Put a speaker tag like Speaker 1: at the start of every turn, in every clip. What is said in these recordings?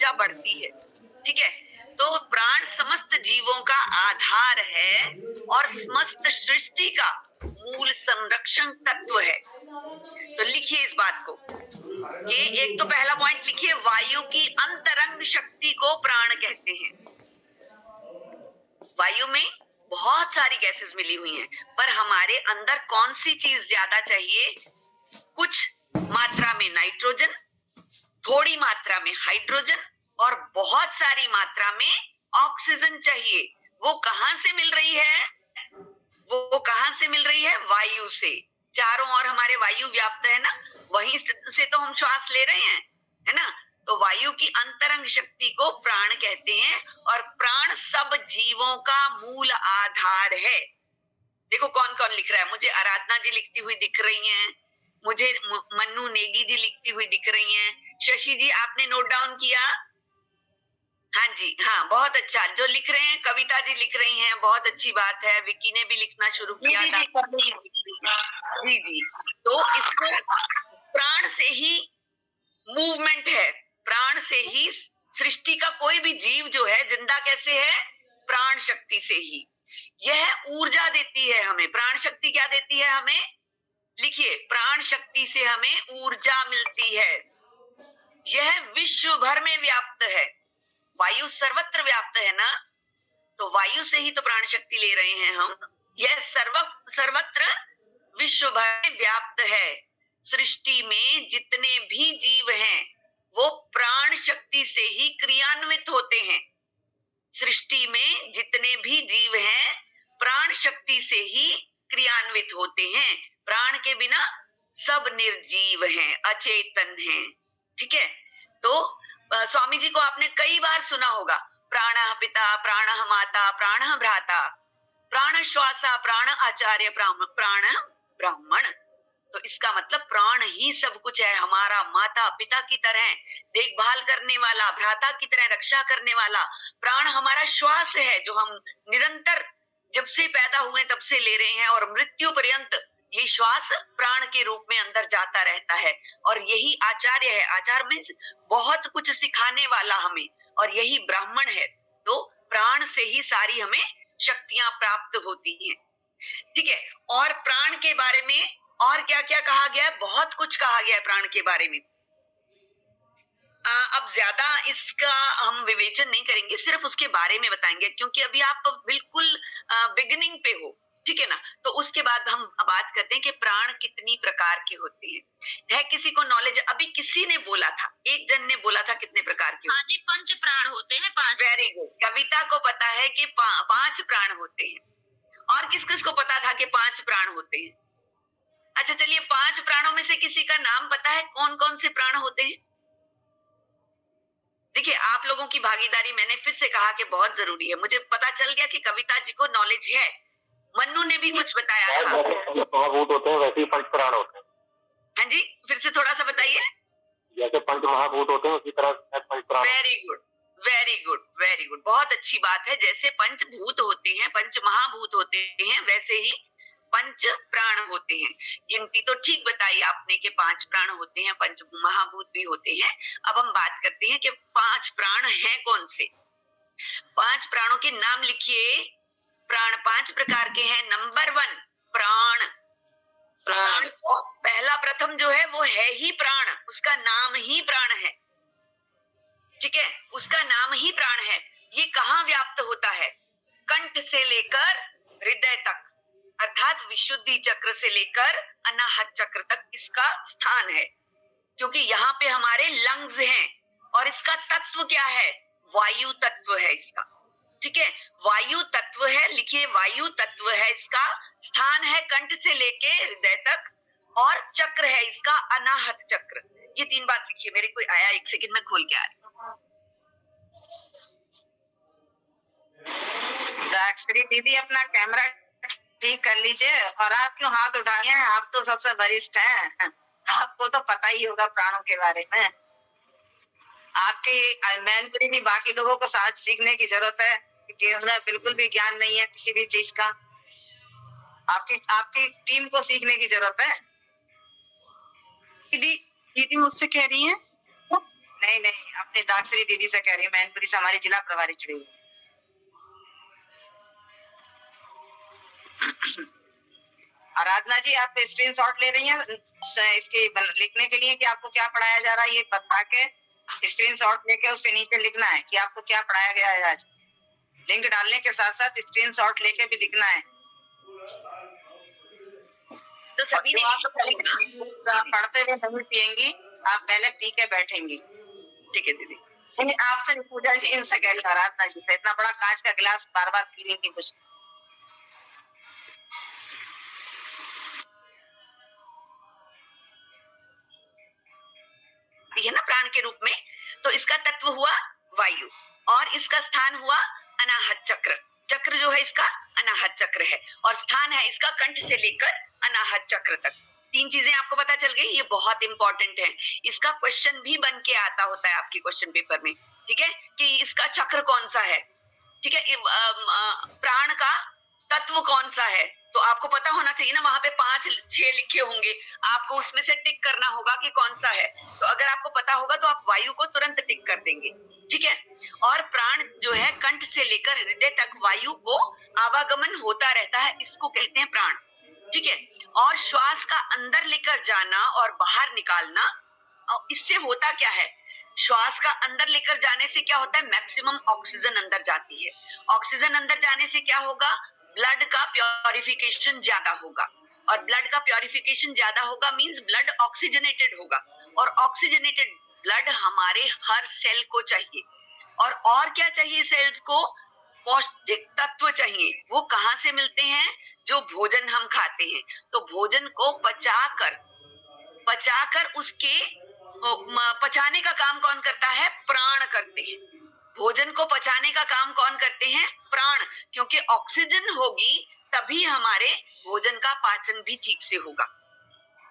Speaker 1: ऊर्जा बढ़ती है। ठीक है, तो प्राण समस्त जीवों का आधार है और समस्त सृष्टि का मूल संरक्षण तत्व है। तो लिखिए इस बात को, ये एक तो पहला पॉइंट लिखिए, वायु की अंतरंग शक्ति को प्राण कहते हैं। वायु में बहुत सारी गैसेस मिली हुई हैं, पर हमारे अंदर कौन सी चीज ज्यादा चाहिए? कुछ मात्रा में नाइट्रोजन, थोड़ी मात्रा में हाइड्रोजन और बहुत सारी मात्रा में ऑक्सीजन चाहिए। वो कहां से मिल रही है? वो कहां से मिल रही है? वायु से। चारों ओर हमारे वायु व्याप्त है ना, वहीं से तो हम श्वास ले रहे हैं, है ना। तो वायु की अंतरंग शक्ति को प्राण कहते हैं और प्राण सब जीवों का मूल आधार है। देखो कौन कौन लिख रहा है, मुझे आराधना जी लिखती हुई दिख रही हैं, मुझे मन्नू नेगी जी लिखती हुई दिख रही हैं, शशि जी आपने नोट डाउन किया? हाँ जी, हाँ बहुत अच्छा, जो लिख रहे हैं, कविता जी लिख रही हैं, बहुत अच्छी बात है, विक्की ने भी लिखना शुरू किया था। जी जी, तो इसको प्राण से ही मूवमेंट है, प्राण से ही सृष्टि का कोई भी जीव जो है जिंदा कैसे है? प्राण शक्ति से ही। यह ऊर्जा देती है हमें। प्राण शक्ति क्या देती है हमें? लिखिए, प्राण शक्ति से हमें ऊर्जा मिलती है। यह विश्व भर में व्याप्त है। वायु सर्वत्र व्याप्त है ना, तो वायु से ही तो प्राण शक्ति ले रहे हैं हम। यह सर्वत्र विश्व भर में व्याप्त है। सृष्टि में जितने भी जीव हैं वो प्राण शक्ति से ही क्रियान्वित होते हैं। सृष्टि में जितने भी जीव हैं प्राण शक्ति से ही क्रियान्वित होते हैं। प्राण के बिना सब निर्जीव हैं, अचेतन हैं। ठीक है, तो स्वामी जी को आपने कई बार सुना होगा, प्राणः पिता, प्राणः माता, प्राणः भ्राता, प्राण श्वासा, प्राण आचार्य, प्राण ब्राह्मण। तो इसका मतलब प्राण ही सब कुछ है, हमारा माता पिता की तरह देखभाल करने वाला, भ्राता की तरह रक्षा करने वाला। प्राण हमारा श्वास है जो हम निरंतर जब से पैदा हुए तब से ले रहे हैं और मृत्यु पर्यंत ये श्वास प्राण के रूप में अंदर जाता रहता है। और यही आचार्य है, आचार्य मीन्स बहुत कुछ सिखाने वाला हमें, और यही ब्राह्मण है। तो प्राण से ही सारी हमें शक्तियां प्राप्त होती हैं। ठीक है, और प्राण के बारे में और क्या क्या कहा गया है? बहुत कुछ कहा गया है प्राण के बारे में। अब ज्यादा इसका हम विवेचन नहीं करेंगे, सिर्फ उसके बारे में बताएंगे, क्योंकि अभी आप बिल्कुल बिगिनिंग पे हो। ठीक है ना, तो उसके बाद हम बात करते हैं कि प्राण कितनी प्रकार के होते हैं। है किसी को नॉलेज? अभी किसी ने बोला था, एक जन ने बोला था कितने प्रकार के? हाँ जी, 5 प्राण होते हैं, 5। वेरी गुड, कविता को पता है कि 5 प्राण होते हैं। और किस किस को पता था कि 5 प्राण होते हैं? अच्छा चलिए, 5 प्राणों में से किसी का नाम पता है कौन कौन से प्राण होते हैं? देखिए, आप लोगों की भागीदारी मैंने फिर से कहा कि बहुत जरूरी है। मुझे पता चल गया कि कविता जी को नॉलेज है, मन्नू ने भी कुछ बताया था।
Speaker 2: महाभूत होते हैं वैसे ही पंच प्राण होते हैं।
Speaker 1: हाँ जी, फिर से थोड़ा सा बताइए।
Speaker 2: जैसे पंच महाभूत होते हैं उसी तरह पंच प्राण।
Speaker 1: Very good, very good, very good, बहुत अच्छी बात है। जैसे पंचभूत होते हैं, पंच महाभूत होते हैं, वैसे ही पंच प्राण होते हैं। गिनती तो ठीक बताई आपने कि 5 प्राण होते हैं, पंच महाभूत भी होते हैं। अब हम बात करते हैं कि 5 प्राण हैं कौन से। 5 प्राणों के नाम लिखिए। प्राण 5 प्रकार के हैं। नंबर 1 प्राण। प्राण को पहला प्रथम जो है वो है ही प्राण, उसका नाम ही प्राण है। ठीक है, उसका नाम ही प्राण है। ये कहाँ व्याप्त होता है? कंठ से लेकर हृदय तक, अर्थात विशुद्धि चक्र से लेकर अनाहत चक्र तक इसका स्थान है। क्योंकि यहाँ पे हमारे लंग्स हैं और इसका तत्व क्या है? वायु तत्व है इसका। ठीक है, वायु तत्व है, लिखिए वायु तत्व है। इसका स्थान है कंठ से लेके हृदय तक, और चक्र है इसका अनाहत चक्र। ये 3 बात लिखिए। मेरे कोई आया, 1 सेकंड में खोल के आ रही हूँ।
Speaker 3: दीदी अपना कैमरा ठीक कर लीजिए। और आप क्यों हाथ उठाए हैं? आप तो सबसे वरिष्ठ हैं, आपको तो पता ही होगा प्राणों के बारे में। आपकी मैंने भी बाकी लोगों को साथ सीखने की जरूरत है कि उन्हें बिल्कुल भी ज्ञान नहीं है किसी भी चीज का। आपकी टीम को सीखने की जरूरत है।
Speaker 4: दीदी मुझसे कह रही हैं?
Speaker 3: नहीं नहीं, अपने दाक्षरी दीदी से कह रही हूँ, मैनपुरी से हमारी जिला प्रभारी जुड़ी हुई है। आराधना जी, आप स्क्रीनशॉट ले रही हैं इसके लिखने के लिए कि आपको क्या पढ़ाया जा रहा है, ये बता के स्क्रीनशॉट लेके उसके नीचे लिखना है कि आपको क्या पढ़ाया गया है आज। लिंक डालने के साथ साथ स्क्रीनशॉट लेके भी लिखना है।
Speaker 1: तो सभी ने
Speaker 3: आप पढ़ते हुए नहीं पियेंगी, आप पहले पी के बैठेंगी।
Speaker 1: ठीक है दीदी।
Speaker 3: आपसे नहीं पूजा जी, इनसे कह रही हूँ, आराधना जी से। इतना बड़ा कांच का गिलास बार बार पी रही थी कुछ।
Speaker 1: है ना प्राण के रूप में, तो इसका तत्व हुआ वायु और इसका स्थान हुआ अनाहत चक्र। चक्र जो है इसका अनाहत चक्र है और स्थान है इसका कंठ से लेकर अनाहत चक्र तक। 3 चीजें आपको पता चल गई, ये बहुत इंपॉर्टेंट है। इसका क्वेश्चन भी बन के आता होता है आपके क्वेश्चन पेपर में, ठीक है, कि इसका चक्र कौन सा है, ठीक है, प्राण का तत्व कौन सा है, तो आपको पता होना चाहिए ना। वहां पे 5-6 लिखे होंगे, आपको उसमें से टिक करना होगा कि कौन सा है। तो अगर आपको पता होगा तो आप वायु को तुरंत टिक कर देंगे, ठीक है। और प्राण जो है कंठ से लेकर हृदय तक वायु को आवागमन होता रहता है, इसको कहते हैं प्राण, ठीक है। और श्वास का अंदर लेकर जाना और बाहर निकालना, इससे होता क्या है, श्वास का अंदर लेकर जाने से क्या होता है, मैक्सिमम ऑक्सीजन अंदर जाती है। ऑक्सीजन अंदर जाने से क्या होगा, ब्लड का प्योरिफिकेशन ज्यादा होगा और ब्लड का प्योरिफिकेशन ज्यादा होगा मींस ब्लड ऑक्सीजनेटेड होगा और ऑक्सीजनेटेड ब्लड हमारे हर सेल को चाहिए। और क्या चाहिए सेल्स को, पौष्टिक तत्व चाहिए। वो कहाँ से मिलते हैं, जो भोजन हम खाते हैं। तो भोजन को पचाकर उसके पचाने का काम कौन करता है, प्राण करते हैं। भोजन को पचाने का काम कौन करते हैं, प्राण, क्योंकि ऑक्सीजन होगी तभी हमारे भोजन का पाचन भी ठीक से होगा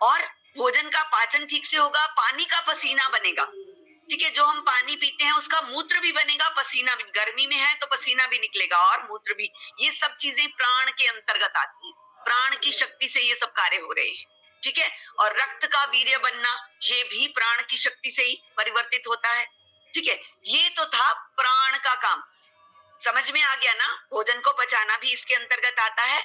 Speaker 1: और भोजन का पाचन ठीक से होगा, पानी का पसीना बनेगा, ठीक है, जो हम पानी पीते हैं उसका मूत्र भी बनेगा, पसीना भी, गर्मी में है तो पसीना भी निकलेगा और मूत्र भी। ये सब चीजें प्राण के अंतर्गत आती है, प्राण की शक्ति से ये सब कार्य हो रहे हैं, ठीक है। और रक्त का वीर्य बनना, ये भी प्राण की शक्ति से ही परिवर्तित होता है, ठीक है। ये तो था प्राण का काम, समझ में आ गया ना। भोजन को पचाना भी इसके अंतर्गत आता है,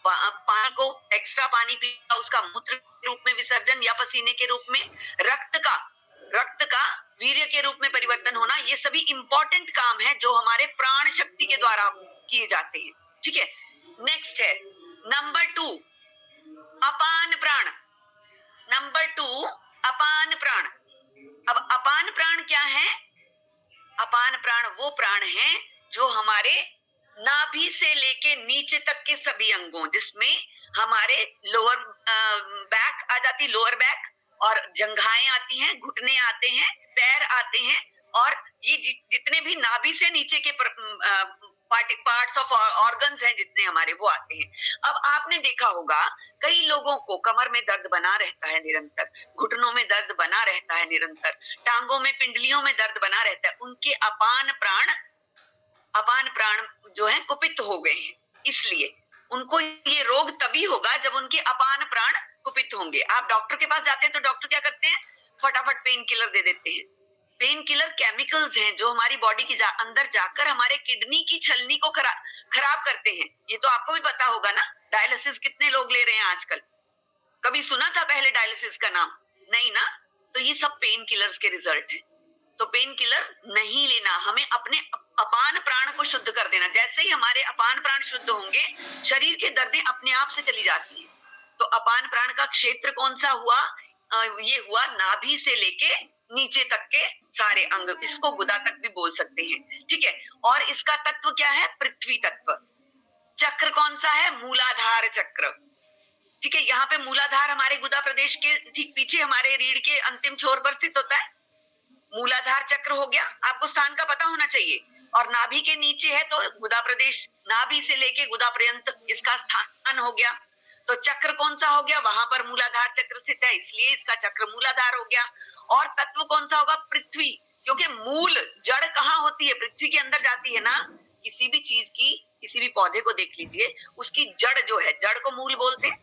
Speaker 1: पानी को एक्स्ट्रा पानी पीना, उसका मूत्र के रूप में विसर्जन या पसीने के रूप में, रक्त का वीर्य के रूप में परिवर्तन होना, ये सभी इंपॉर्टेंट काम है जो हमारे प्राण शक्ति के द्वारा किए जाते हैं, ठीक है। नेक्स्ट है नंबर 2 अपान प्राण। नंबर 2 अपान प्राण। अब अपान प्राण क्या है, अपान प्राण वो प्राण है जो हमारे नाभि से लेके नीचे तक के सभी अंगों, जिसमें हमारे लोअर बैक आ जाती, लोअर बैक, और जंघाएं आती हैं, घुटने आते हैं, पैर आते हैं, और ये जितने भी नाभि से नीचे के पार्ट्स ऑफ ऑर्गन्स हैं जितने हमारे, वो आते हैं। अब आपने देखा होगा कई लोगों को कमर में दर्द बना रहता है निरंतर, घुटनों में दर्द बना रहता है निरंतर, टांगों में, पिंडलियों में दर्द बना रहता है, उनके अपान प्राण जो है कुपित हो गए हैं। इसलिए उनको ये रोग तभी होगा जब उनके अपान प्राण कुपित होंगे। आप डॉक्टर के पास जाते हैं तो डॉक्टर क्या करते हैं, फटाफट पेन किलर दे देते हैं। पेन किलर केमिकल्स हैं जो हमारी बॉडी के अंदर जाकर हमारे किडनी की छलनी को खराब करते हैं। ये तो आपको भी पता होगा ना। डायलिसिस कितने लोग ले रहे हैं आजकल, कभी सुना था पहले डायलिसिस का नाम? नहीं ना। तो ये सब पेन किलर्स के रिजल्ट है। तो पेन किलर नहीं लेना, हमें अपने अपान प्राण को शुद्ध कर देना। जैसे ही हमारे अपान प्राण शुद्ध होंगे, शरीर के दर्दें अपने आप से चली जाती हैं। तो अपान प्राण का क्षेत्र कौन सा हुआ, ये हुआ नाभि से लेके नीचे तक के सारे अंग, इसको गुदा तक भी बोल सकते हैं, ठीक है। और इसका तत्व क्या है, पृथ्वी तत्व। चक्र कौन सा है, मूलाधार चक्र, ठीक है। यहाँ पे मूलाधार हमारे गुदा प्रदेश के ठीक पीछे हमारे रीढ़ के अंतिम छोर पर स्थित होता है। मूलाधार चक्र हो गया, आपको स्थान का पता होना चाहिए। और नाभि के नीचे है तो गुदा प्रदेश, नाभि से लेके गुदा पर्यंत इसका स्थान हो गया। तो चक्र कौन सा हो गया, वहां पर मूलाधार चक्र स्थित है, इसलिए इसका चक्र मूलाधार हो गया। और तत्व कौन सा होगा, पृथ्वी, क्योंकि मूल जड़ कहाँ होती है, पृथ्वी के अंदर जाती है ना। किसी भी चीज की, किसी भी पौधे को देख लीजिए, उसकी जड़ जो है, जड़ को मूल बोलते हैं,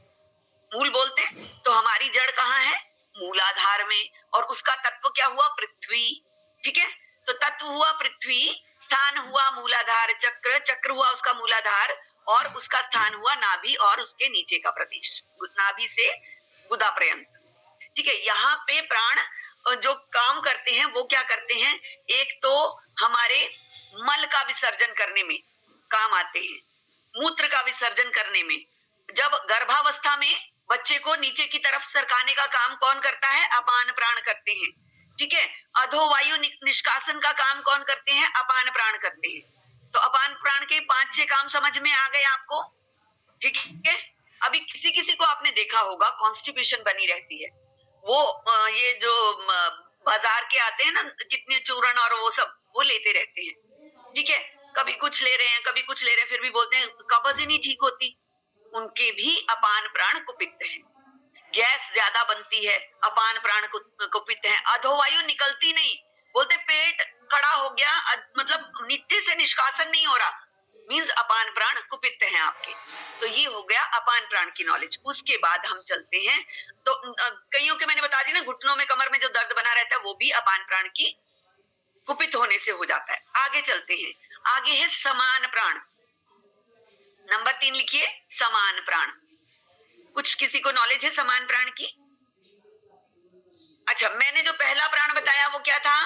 Speaker 1: तो हमारी जड़ कहाँ है, मूलाधार में। और उसका तत्व क्या हुआ, पृथ्वी। ठीक है, तो तत्व हुआ पृथ्वी, स्थान हुआ मूलाधार चक्र, चक्र हुआ उसका मूलाधार, और उसका स्थान हुआ नाभि और उसके नीचे का प्रदेश, नाभि से गुदा पर्यंत। ठीक है, यहाँ पे प्राण जो काम करते हैं वो क्या करते हैं, एक तो हमारे मल का विसर्जन करने में काम आते हैं, मूत्र का विसर्जन करने में। जब गर्भावस्था में बच्चे को नीचे की तरफ सरकाने का काम कौन करता है, अपान प्राण करते हैं। ठीक है, अधोवायु निष्कासन का काम कौन करते हैं, अपान प्राण करते हैं। तो अपान प्राण के 5-6 काम समझ में आ गए आपको। ठीक है, अभी किसी किसी को आपने देखा होगा कॉन्स्टिपेशन बनी रहती है, वो ये जो बाजार के आते हैं ना कितने चूर्ण और वो सब, वो लेते रहते हैं। ठीक है, कभी कुछ ले रहे हैं कभी कुछ ले रहे हैं, फिर भी बोलते हैं कब्ज ही नहीं ठीक होती। उनके भी अपान प्राण कुपित है, गैस ज्यादा बनती है, अपान प्राण कुपित है, अधोवायु निकलती नहीं, बोलते पेट खड़ा हो गया, मतलब नीचे से निष्कासन नहीं हो रहा, मीन्स अपान प्राण कुपित हैं आपके। तो ये हो गया अपान प्राण की नॉलेज। उसके बाद हम चलते हैं, तो कईयों के मैंने बता दी ना, घुटनों में कमर में जो दर्द बना रहता है वो भी अपान प्राण की कुपित होने से हो जाता है। आगे चलते हैं, आगे है समान प्राण, नंबर 3 लिखिए, समान प्राण। कुछ किसी को नॉलेज है समान प्राण की? अच्छा, मैंने जो पहला प्राण बताया वो क्या था,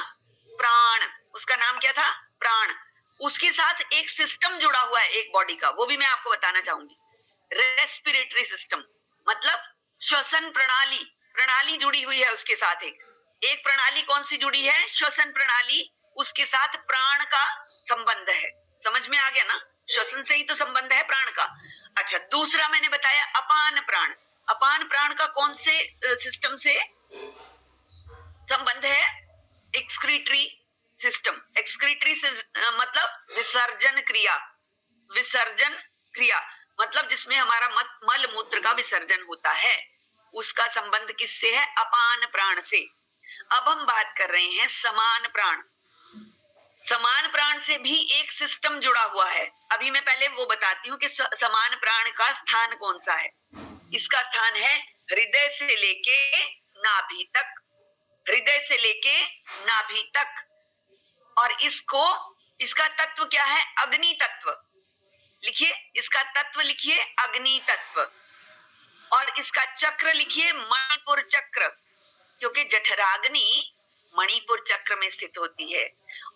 Speaker 1: प्राण, उसका नाम क्या था, प्राण। उसके साथ एक सिस्टम जुड़ा हुआ है एक बॉडी का, वो भी मैं आपको बताना चाहूंगी, रेस्पिरेटरी सिस्टम, मतलब श्वसन प्रणाली, प्रणाली जुड़ी हुई है उसके साथ। एक प्रणाली कौन सी जुड़ी है, श्वसन प्रणाली, उसके साथ प्राण का संबंध है। समझ में आ गया ना, श्वसन से ही तो संबंध है प्राण का। अच्छा, दूसरा मैंने बताया अपान प्राण। अपान प्राण का कौन से सिस्टम से संबंध है, एक्सक्रीटरी सिस्टम। एक्सक्रीटरी मतलब विसर्जन क्रिया, विसर्जन क्रिया मतलब जिसमें हमारा मल मूत्र का विसर्जन होता है, उसका संबंध किससे है, अपान प्राण से। अब हम बात कर रहे हैं समान प्राण। समान प्राण से भी एक सिस्टम जुड़ा हुआ है। अभी मैं पहले वो बताती हूँ कि समान प्राण का स्थान कौन सा है। इसका स्थान है हृदय से लेके नाभि तक, हृदय से लेके नाभि तक। और इसका तत्व क्या है, अग्नि तत्व। लिखिए, इसका तत्व लिखिए अग्नि तत्व, और इसका चक्र लिखिए मणिपुर चक्र, क्योंकि जठराग्नि मणिपुर चक्र में स्थित होती है।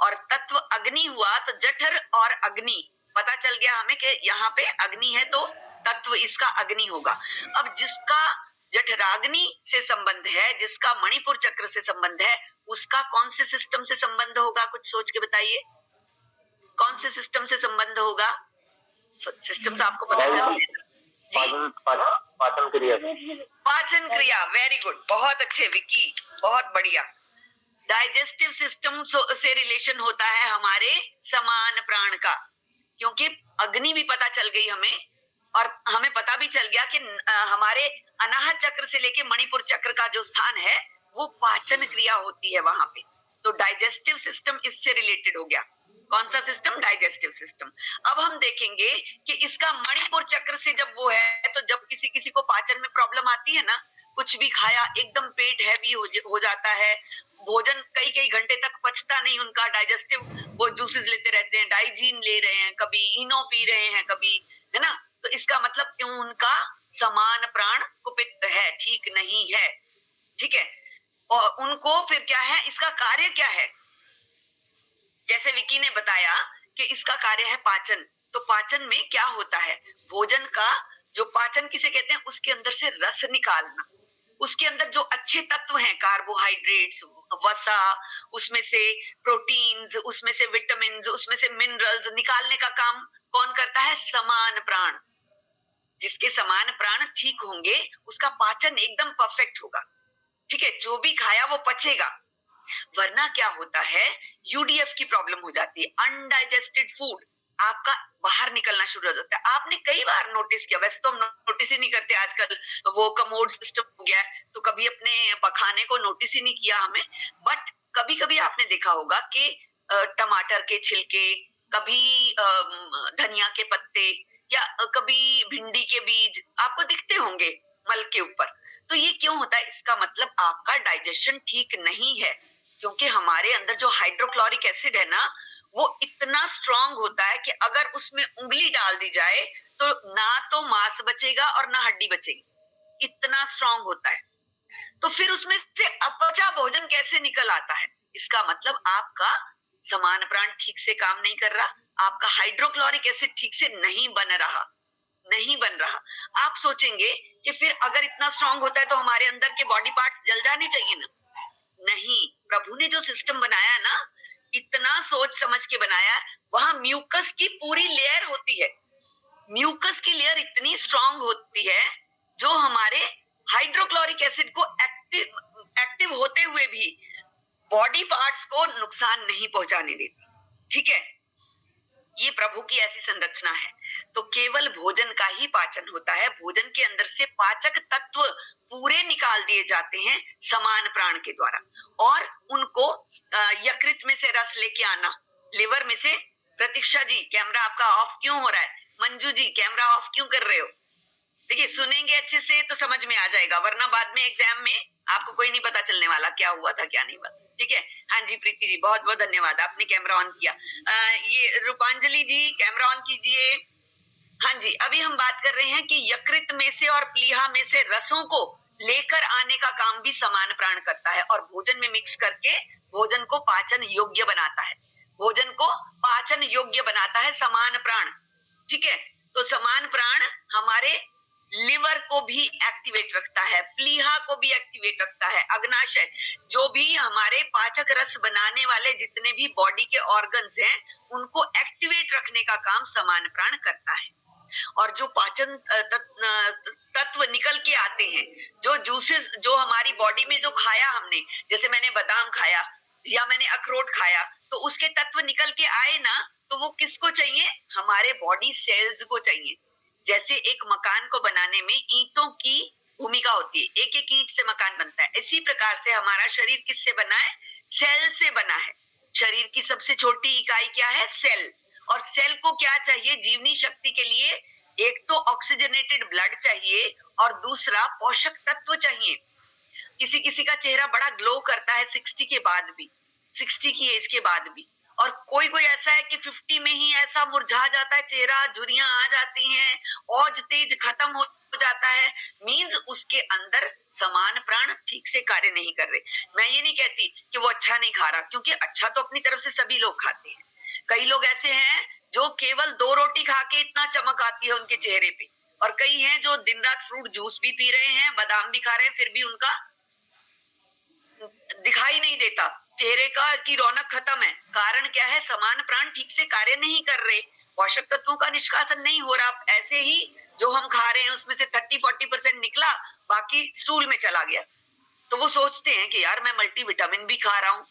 Speaker 1: और तत्व अग्नि हुआ तो जठर और अग्नि, पता चल गया हमें कि यहाँ पे अग्नि है तो तत्व इसका अग्नि होगा। अब जिसका जठराग्नि से संबंध है, जिसका मणिपुर चक्र से संबंध है, उसका कौन से सिस्टम से संबंध होगा, कुछ सोच के बताइए, कौन से सिस्टम से संबंध होगा? सिस्टम से आपको पता चल
Speaker 2: पाचन क्रिया,
Speaker 1: पाचन क्रिया, वेरी गुड, बहुत अच्छे विकी, बहुत बढ़िया। डाइजेस्टिव सिस्टम से रिलेशन होता है हमारे समान प्राण का, क्योंकि अग्नि भी पता चल गई हमें, और हमें पता भी चल गया कि हमारे अनाहत चक्र से लेके मणिपुर चक्र का जो स्थान है वो पाचन क्रिया होती है वहां पे। तो डाइजेस्टिव सिस्टम इससे रिलेटेड हो गया। कौन सा सिस्टम, डाइजेस्टिव सिस्टम। अब हम देखेंगे कि इसका मणिपुर चक्र से जब वो है, तो जब किसी किसी को पाचन में प्रॉब्लम आती है ना, कुछ भी खाया एकदम पेट हैवी हो जाता है, भोजन कई कई घंटे तक पचता नहीं उनका, डाइजेस्टिव वो जूसेस लेते रहते हैं, डाइजीन ले रहे हैं, कभी इनो पी रहे हैं, कभी, है ना, तो इसका मतलब क्यों, उनका समान प्राण कुपित है, ठीक नहीं है। ठीक है, और उनको फिर क्या है, इसका कार्य क्या है, जैसे विकी ने बताया कि इसका कार्य है पाचन। तो पाचन में क्या होता है, भोजन का जो पाचन किसे कहते हैं, उसके अंदर से रस निकालना, उसके अंदर जो अच्छे तत्व हैं, कार्बोहाइड्रेट्स, वसा, उसमें से प्रोटीन्स, उसमें से विटामिन्स, उसमें से मिनरल्स निकालने का काम कौन करता है, समान प्राण। जिसके समान प्राण ठीक होंगे उसका पाचन एकदम परफेक्ट होगा। ठीक है, जो भी खाया वो पचेगा। वरना क्या होता है, यूडीएफ की प्रॉब्लम हो जाती है, अनडाइजेस्टेड फूड आपका बाहर निकलना शुरू हो जाता है। आपने कई बार नोटिस किया, वैसे तो हम नोटिस ही नहीं करते आजकल, वो कमोड सिस्टम हो गया है, तो कभी अपने पखाने को नोटिस ही नहीं किया हमें। बट कभी कभी आपने देखा होगा कि टमाटर के छिलके, कभी धनिया के पत्ते, या कभी भिंडी के बीज आपको दिखते होंगे मल के ऊपर। तो ये क्यों होता है, इसका मतलब आपका डाइजेशन ठीक नहीं है। क्योंकि हमारे अंदर जो हाइड्रोक्लोरिक एसिड है ना, वो इतना स्ट्रांग होता है कि अगर उसमें उंगली डाल दी जाए तो ना तो मांस बचेगा और ना हड्डी बचेगी, इतना स्ट्रांग होता है। तो फिर उसमें से अपचा भोजन कैसे निकल आता है? इसका मतलब आपका समान प्राण ठीक से काम नहीं कर रहा, आपका हाइड्रोक्लोरिक एसिड ठीक से नहीं बन रहा। आप सोचेंगे कि फिर अगर इतना स्ट्रांग होता है तो हमारे अंदर के बॉडी पार्ट्स जल जाने चाहिए ना? नहीं, प्रभु ने जो सिस्टम बनाया ना, इतना सोच समझ के बनाया। वहां म्यूकस की पूरी लेयर होती है, म्यूकस की लेयर इतनी स्ट्रांग होती है जो हमारे हाइड्रोक्लोरिक एसिड को एक्टिव होते हुए भी बॉडी पार्ट्स को नुकसान नहीं पहुंचाने देती। ठीक है, ये प्रभु की ऐसी संरचना है। तो केवल भोजन का ही पाचन होता है, भोजन के अंदर से पाचक तत्व पूरे निकाल दिए जाते हैं समान प्राण के द्वारा, और उनको यकृत में से रस लेके आना, लिवर में से। प्रतीक्षा जी कैमरा आपका ऑफ क्यों हो रहा है? मंजू जी कैमरा ऑफ क्यों कर रहे हो? देखिए, सुनेंगे अच्छे से तो समझ में आ जाएगा, वरना बाद में एग्जाम में आपको कोई नहीं पता चलने वाला क्या हुआ था क्या नहीं हुआ। ठीक है, हाँ जी प्रीति जी बहुत बहुत धन्यवाद, आपने कैमरा ऑन किया। ये रूपांजलि जी कैमरा ऑन कीजिए। हाँ जी, अभी हम बात कर रहे हैं कि यकृत में से और प्लीहा में से रसों को लेकर आने का काम भी समान प्राण करता है, और भोजन में मिक्स करके भोजन को पाचन योग्य बनाता है, भोजन को पाचन योग्य बनाता है समान प्राण। ठीक है, तो समान प्राण हमारे लिवर को भी एक्टिवेट रखता है, प्लीहा को भी एक्टिवेट रखता है, अग्नाशय, जो भी हमारे पाचक रस बनाने वाले जितने भी बॉडी के ऑर्गन्स हैं उनको एक्टिवेट रखने का काम समान प्राण करता है। और जो पाचन तत्व निकल के आते हैं, जो जूसेस जो हमारी बॉडी में जो खाया हमने, जैसे मैंने बादाम खाया या मैंने अखरोट खाया, तो उसके तत्व निकल के आए ना, तो वो किसको चाहिए? हमारे बॉडी सेल्स को चाहिए। जैसे एक मकान को बनाने में ईंटों की भूमिका होती है, एक एक ईंट से मकान बनता है, इसी प्रकार से हमारा शरीर किससे बना है? सेल से बना है। शरीर की सबसे छोटी इकाई क्या है? सेल। और सेल को क्या चाहिए जीवनी शक्ति के लिए? एक तो ऑक्सीजनेटेड ब्लड चाहिए और दूसरा पोषक तत्व चाहिए। किसी किसी का चेहरा बड़ा ग्लो करता है 60 के बाद भी, 60 की एज के बाद भी, और कोई कोई ऐसा है कि 50 में ही ऐसा मुरझा जाता है चेहरा, झुर्रियां आ जाती हैं, औज तेज खत्म हो जाता है। मींस उसके अंदर समान प्राण ठीक से कार्य नहीं कर रहे। मैं ये नहीं कहती कि वो अच्छा नहीं खा रहा, क्योंकि अच्छा तो अपनी तरफ से सभी लोग खाते हैं। कई लोग ऐसे हैं जो केवल 2 रोटी खा के इतना चमक आती है उनके चेहरे पे, और कई हैं जो दिन रात फ्रूट जूस भी पी रहे हैं, बादाम भी खा रहे हैं, फिर भी उनका दिखाई नहीं देता, चेहरे का की रौनक खत्म है। कारण क्या है? समान प्राण ठीक से कार्य नहीं कर रहे, पोषक तत्वों का निष्कासन नहीं हो रहा। ऐसे ही जो हम खा रहे हैं उसमें से 30-40% निकला, बाकी स्टूल में चला गया। तो वो सोचते हैं कि यार मैं मल्टीविटामिन भी खा रहा हूँ,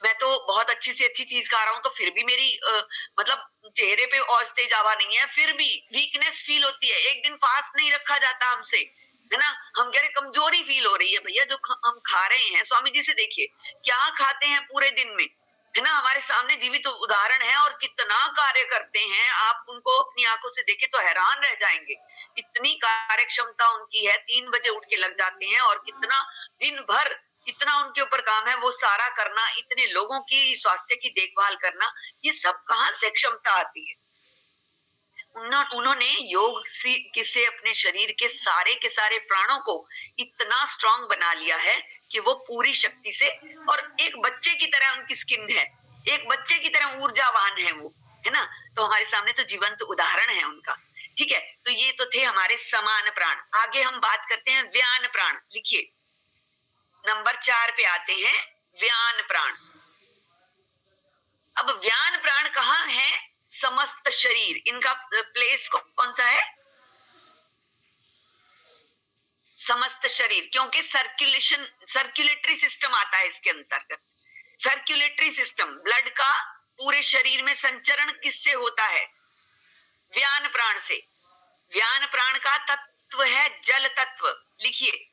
Speaker 1: मैं तो बहुत अच्छी से अच्छी चीज खा रहा हूँ, तो फिर भी मेरी मतलब चेहरे पे औज तेज आवा नहीं है, फिर भी वीकनेस फील होती है। एक दिन फास्ट नहीं रखा जाता हमसे, है ना, हम कह रहे कमजोरी फील हो रही है। भैया जो हम खा रहे हैं, स्वामी जी से देखिए क्या खाते हैं पूरे दिन में, है ना, हमारे सामने जीवित उदाहरण है और कितना कार्य करते हैं। आप उनको अपनी आंखों से देखें तो हैरान रह जाएंगे, इतनी कार्य क्षमता उनकी है। 3 बजे उठ के लग जाते हैं और कितना दिन भर इतना उनके ऊपर काम है, वो सारा करना, इतने लोगों की स्वास्थ्य की देखभाल करना, ये सब कहाँ से क्षमता आती है? उन्होंने योग से अपने शरीर के सारे प्राणों को इतना स्ट्रांग बना लिया है कि वो पूरी शक्ति से, और एक बच्चे की तरह उनकी स्किन है, एक बच्चे की तरह ऊर्जावान है वो, है ना। तो हमारे सामने तो जीवंत उदाहरण है उनका। ठीक है, तो ये तो थे हमारे समान प्राण। आगे हम बात करते हैं व्यान प्राण। लिखिए, नंबर 4 पे आते हैं व्यान प्राण। अब व्यान प्राण कहाँ है? समस्त शरीर, इनका प्लेस कौन सा है? समस्त शरीर, क्योंकि सर्कुलेटरी सिस्टम आता है इसके अंतर्गत। सर्कुलेटरी सिस्टम, ब्लड का पूरे शरीर में संचरण किससे होता है? व्यान प्राण से। व्यान प्राण का तत्व है जल तत्व। लिखिए,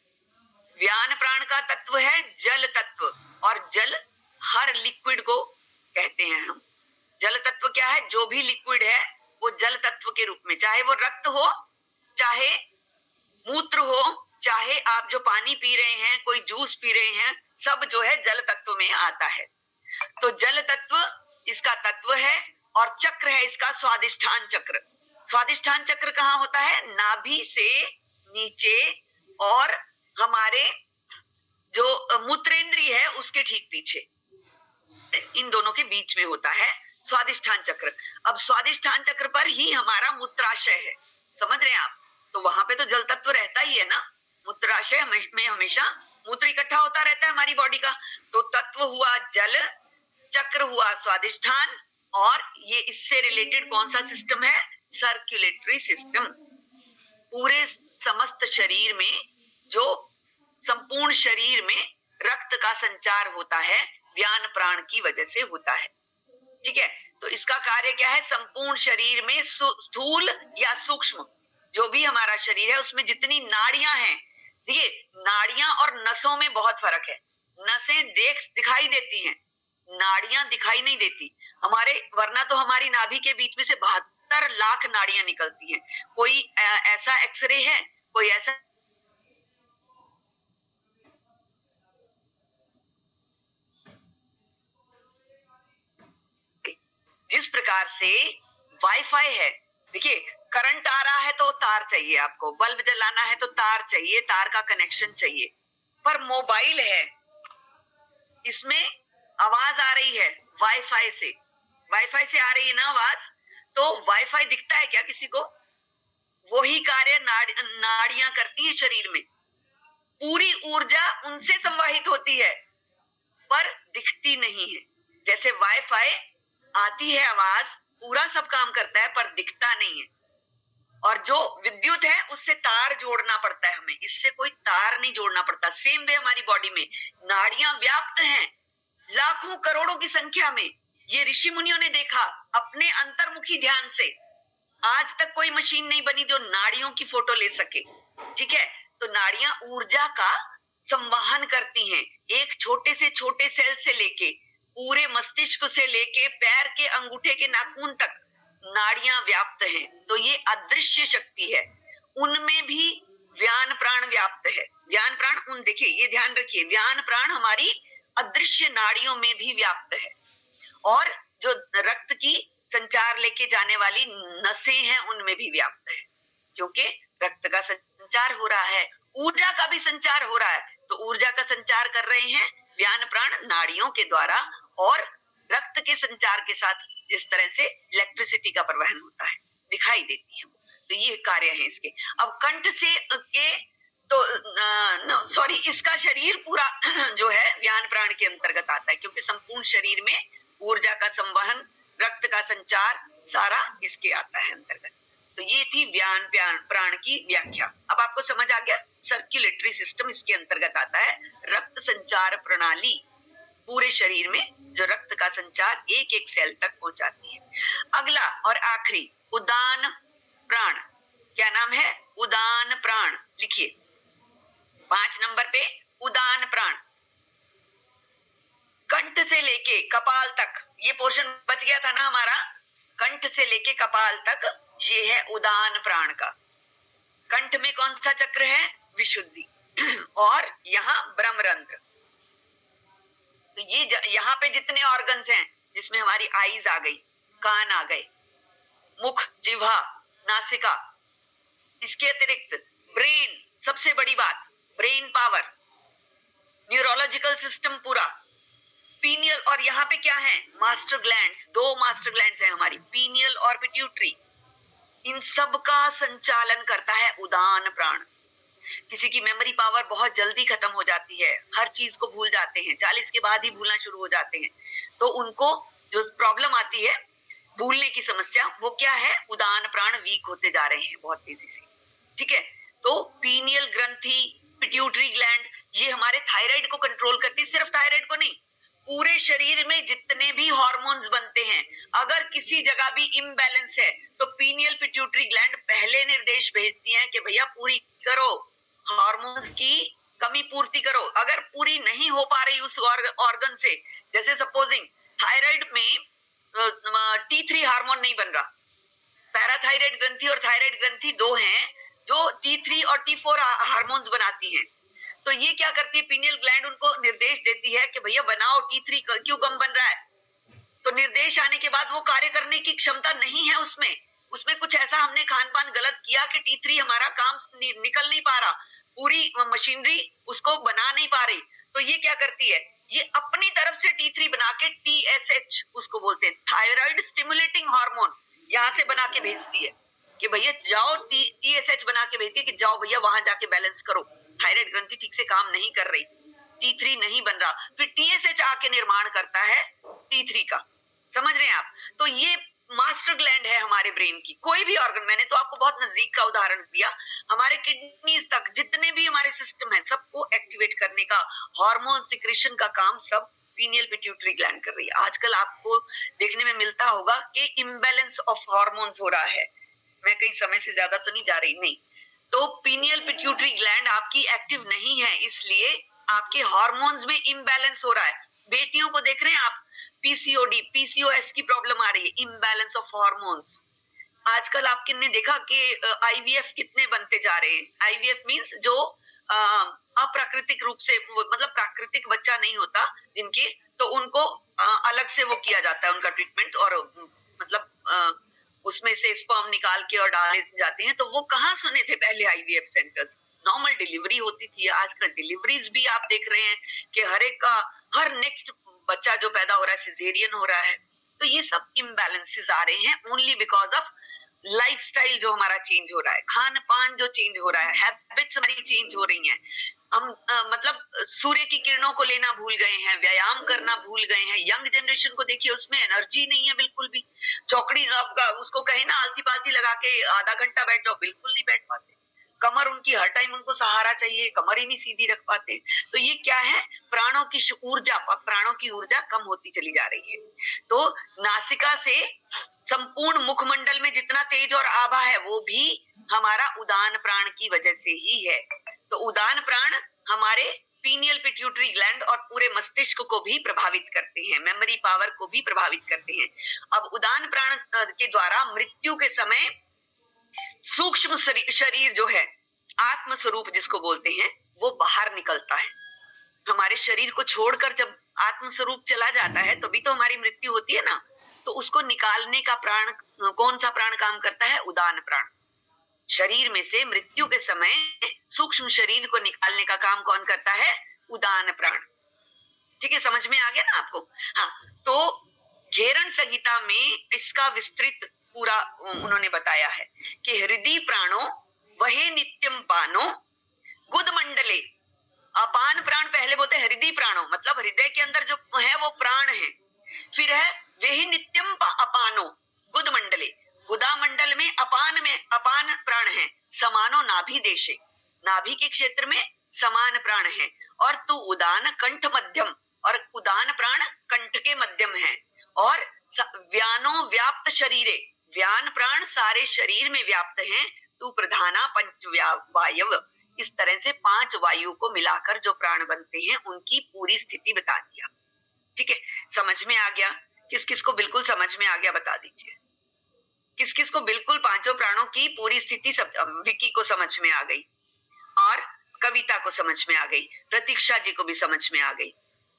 Speaker 1: व्यान प्राण का तत्व है जल तत्व, और जल हर लिक्विड को कहते हैं हम। जल तत्व क्या है? जो भी लिक्विड है वो जल तत्व के रूप में, चाहे वो रक्त हो, चाहे मूत्र हो, चाहे आप जो पानी पी रहे हैं, कोई जूस पी रहे हैं, सब जो है जल तत्व में आता है। तो जल तत्व इसका तत्व है और चक्र है इसका स्वादिष्ठान चक्र। स्वादिष्ठान चक्र कहाँ होता है? नाभि से नीचे और हमारे जो मूत्रेंद्रिय है उसके ठीक पीछे, इन दोनों के बीच में होता है स्वादिष्ठान चक्र। अब स्वादिष्ठान चक्र पर ही हमारा मूत्राशय है, समझ रहे हैं आप? तो वहां पे तो जल तत्व रहता ही है ना। मूत्राशय में हमेशा मूत्र इकट्ठा होता रहता है हमारी बॉडी का। तो तत्व हुआ जल, चक्र हुआ स्वादिष्ठान, और ये इससे रिलेटेड कौन सा सिस्टम है? Circulatory system. पूरे समस्त शरीर में, जो संपूर्ण शरीर में रक्त का संचार होता है व्यान प्राण की वजह से होता है। ठीक है, तो इसका कार्य क्या है? संपूर्ण शरीर में स्थूल या सूक्ष्म जो भी हमारा शरीर है उसमें जितनी नाड़ियां हैं, देखिए नाड़ियां और नसों में बहुत फर्क है। नसें दिखाई देती हैं, नाड़ियां दिखाई नहीं देती हमारे, वरना तो हमारी नाभि के बीच में से 72 लाख नाड़ियां निकलती हैं। कोई ऐसा एक्सरे है, कोई ऐसा जिस प्रकार से वाईफाई है, देखिए करंट आ रहा है तो तार चाहिए आपको, बल्ब जलाना है तो तार चाहिए, तार का कनेक्शन चाहिए। पर मोबाइल है, इसमें आवाज आ रही है वाईफाई से, वाईफाई से आ रही है ना आवाज, तो वाईफाई दिखता है क्या किसी को? वही कार्य नाड़ियां करती है शरीर में, पूरी ऊर्जा उनसे संवाहित होती है पर दिखती नहीं है। जैसे वाईफाई आती है आवाज, पूरा सब काम करता है पर दिखता नहीं है। और जो विद्युत है उससे तार जोड़ना पड़ता है हमें, इससे कोई तार नहीं जोड़ना पड़ता। सेम वे हमारी बॉडी में नाड़ियां व्याप्त हैं लाखों करोड़ों की संख्या में। ये ऋषि मुनियों ने देखा अपने अंतर्मुखी ध्यान से। आज तक कोई मशीन नहीं बनी जो नाड़ियों की फोटो ले सके। ठीक है, तो नाड़ियां ऊर्जा का संवहन करती हैं, एक छोटे से छोटे सेल से लेके पूरे मस्तिष्क से लेके पैर के अंगूठे के नाखून तक नाड़ियां व्याप्त हैं। तो ये अदृश्य शक्ति है, उनमें भी व्यान प्राण व्याप्त है। व्यान प्राण उन, देखिए ये ध्यान रखिए, व्यान प्राण हमारी अदृश्य नाड़ियों में भी व्याप्त है। और जो रक्त की संचार लेके जाने वाली नसें हैं उनमें भी व्याप्त है, क्योंकि रक्त का संचार हो रहा है, ऊर्जा का भी संचार हो रहा है। तो ऊर्जा का संचार कर रहे हैं व्यान प्राण नाड़ियों के द्वारा, और रक्त के संचार के साथ जिस तरह से इलेक्ट्रिसिटी का परिवहन होता है दिखाई देती है। तो ये कार्य है इसके। अब कंठ से के तो सॉरी, इसका शरीर पूरा जो है व्यान प्राण के अंतर्गत आता है, क्योंकि संपूर्ण शरीर में ऊर्जा का संवहन, रक्त का संचार सारा इसके आता है अंतर्गत। तो ये थी व्यान प्राण की व्याख्या। अब आपको समझ आ गया, सर्कुलेटरी सिस्टम इसके अंतर्गत आता है। रक्त संचार प्रणाली पूरे शरीर में जो रक्त का संचार एक एक सेल तक पहुंचाती है। अगला और आखिरी उदान प्राण। क्या नाम है? उदान प्राण। लिखिए 5 नंबर पे उदान प्राण। कंठ से लेके कपाल तक, ये पोर्शन बच गया था ना हमारा, कंठ से लेके कपाल तक ये है उदान प्राण का। कंठ में कौन सा चक्र है? विशुद्धि। और यहाँ ब्रह्मरंध्र। तो ये यहाँ पे जितने ऑर्गन्स हैं, जिसमें हमारी आईज आ गई, कान आ गए, मुख, जिह्वा, नासिका, इसके अतिरिक्त ब्रेन, सबसे बड़ी बात ब्रेन पावर, न्यूरोलॉजिकल सिस्टम पूरा, पीनियल, और यहाँ पे क्या है? Master glands. 2 मास्टर ग्लैंड्स हैं हमारी, पीनियल और पिट्यूटरी। इन सब का संचालन करता है उदान प्राण। किसी की मेमोरी पावर बहुत जल्दी खत्म हो जाती है, हर चीज को भूल जाते हैं, 40 के बाद ही भूलना शुरू हो जाते हैं, तो उनको जो प्रॉब्लम आती है भूलने की समस्या, वो क्या है? उदान प्राण वीक होते जा रहे हैं बहुत तेजी से। ठीक है, तो पीनियल ग्रंथि, पिट्यूटरी ग्लैंड, ये हमारे थायराइड को कंट्रोल करती है। सिर्फ थायराइड को नहीं, पूरे शरीर में जितने भी हार्मोन्स बनते हैं, अगर किसी जगह भी इम्बैलेंस है तो पीनियल पिट्यूटरी ग्लैंड पहले निर्देश भेजती हैं कि भैया पूरी करो, हार्मोन्स की कमी पूर्ति करो। अगर पूरी नहीं हो पा रही उस ऑर्गन से, जैसे सपोजिंग थायराइड में T3 हार्मोन नहीं बन रहा, पैराथायराइड ग्रंथि और थायराइड ग्रंथि 2 हैं, जो T3 और T4 हार्मोन्स बनाती हैं। तो ये क्या करती है, पीनियल ग्लैंड उनको निर्देश देती है कि भैया बनाओ, T3 क्यों कम बन रहा है। तो निर्देश आने के बाद वो कार्य करने की क्षमता नहीं है उसमें कुछ ऐसा हमने खान पान गलत किया कि T3 हमारा काम निकल नहीं पा रहा, पूरी मशीनरी उसको बना नहीं पा रही। तो ये क्या करती है, ये अपनी तरफ से T3 बना के TSH उसको बोलते हैं, थायराइड स्टिमुलेटिंग हार्मोन, यहाँ से बना के भेजती है कि भैया जाओ, TSH बना के भेजती है कि जाओ भैया वहां जाके बैलेंस करो, थायराइड ग्रंथि ठीक से काम नहीं कर रही, T3 नहीं बन रहा। फिर TSH आके निर्माण करता है T3 का। समझ रहे हैं आप। तो ये मास्टर ग्लैंड है हमारे ब्रेन की। कोई भी ऑर्गन, मैंने तो आपको बहुत नजदीक का उदाहरण दिया, हमारे किडनीज तक जितने भी हमारे सिस्टम है सबको एक्टिवेट करने का, हार्मोन सिक्रेशन का काम सब पीनियल पिट्यूटरी ग्लैंड कर रही है। आजकल आपको देखने में मिलता होगा कि इम्बैलेंस ऑफ हार्मोन्स हो रहा है। मैं कई समय से ज्यादा तो नहीं जा रही, नहीं, तो पीनियल पिट्यूटरी ग्लैंड आपकी एक्टिव नहीं है, इसलिए आपके हार्मोन्स में इम्बैलेंस हो रहा है। बेटियों को देख रहे हैं आप, PCOD, PCOS की प्रॉब्लम आ रही है, इम्बैलेंस ऑफ हार्मोन्स। आजकल आपने देखा कि IVF कितने बनते जा रहे हैं। IVF मींस जो अप्राकृतिक रूप से, मतलब प्राकृतिक बच्चा नहीं होता जिनके, तो उनको अलग से वो किया जाता है उनका ट्रीटमेंट, और मतलब उसमें से स्पर्म निकाल के और डाले जाते हैं। तो वो कहाँ सुने थे पहले IVF सेंटर्स, नॉर्मल डिलीवरी होती थी। आजकल डिलीवरीज भी आप देख रहे हैं कि हर नेक्स्ट बच्चा जो पैदा हो रहा है सिजेरियन हो रहा है। तो ये सब इम्बैलेंसेस आ रहे हैं ओनली बिकॉज ऑफ लाइफस्टाइल जो हमारा चेंज हो रहा है, खान पान जो चेंज हो रहा है, हैबिट्स हमारी चेंज हो रही हैं। हम मतलब सूर्य की किरणों को लेना भूल गए हैं, व्यायाम करना भूल गए हैं। यंग जनरेशन को देखिए, उसमें एनर्जी नहीं है बिल्कुल भी। चौकड़ी उसको कहे ना आलती पालती लगा के आधा घंटा बैठ जाओ, बिल्कुल नहीं बैठ पाते। कमर उनकी हर टाइम उनको सहारा चाहिए, कमर ही नहीं सीधी रख पाते। तो ये क्या है, प्राणों की ऊर्जा कम होती चली जा रही है। तो नासिका से संपूर्ण मुखमंडल में जितना तेज और आभा है वो भी हमारा उदान प्राण की वजह से ही है। तो उदान प्राण हमारे पीनियल पिट्यूटरी ग्लैंड और पूरे मस्तिष्क को भी प्रभावित करते हैं, मेमोरी पावर को भी प्रभावित करते हैं। अब उदान प्राण के द्वारा मृत्यु के समय सूक्ष्म शरीर जो है, आत्म स्वरूप जिसको बोलते हैं, वो बाहर निकलता है। हमारे शरीर को छोड़कर जब आत्म स्वरूप चला जाता है तभी तो हमारी मृत्यु होती है ना। तो उसको निकालने का प्राण, कौन सा प्राण काम करता है, उदान प्राण। शरीर में से मृत्यु के समय सूक्ष्म शरीर को निकालने का काम कौन करता है, उदान प्राण। ठीक है, समझ में आ गया ना आपको। हाँ, तो घेरण संहिता में इसका विस्तृत पूरा उन्होंने बताया है कि हृदय प्राणो वहे नित्यम पानो गुद मंडले। अपान प्राण पहले बोलते हैं, हृदय प्राणो मतलब हृदय के अंदर जो है वो प्राण है। फिर है वेहि नित्यम अपानो गुद मंडले, गुदा मंडल में अपान प्राण है। समानो नाभि देशे, नाभि के क्षेत्र में समान प्राण है। और तू उदान कंठ मध्यम, और उदान प्राण कंठ के मध्यम है। और व्यानो व्याप्त शरीरे, व्यान प्राण सारे शरीर में व्याप्त हैं। तू प्रधाना पंच वायव, इस तरह से 5 वायु को मिलाकर जो प्राण बनते हैं उनकी पूरी स्थिति बता दिया। ठीक है, समझ में आ गया? किस किस को बिल्कुल समझ में आ गया बता दीजिए। किस किस को बिल्कुल पांचों प्राणों की पूरी स्थिति सब, विक्की को समझ में आ गई और कविता को समझ में आ गई, प्रतीक्षा जी को भी समझ में आ गई।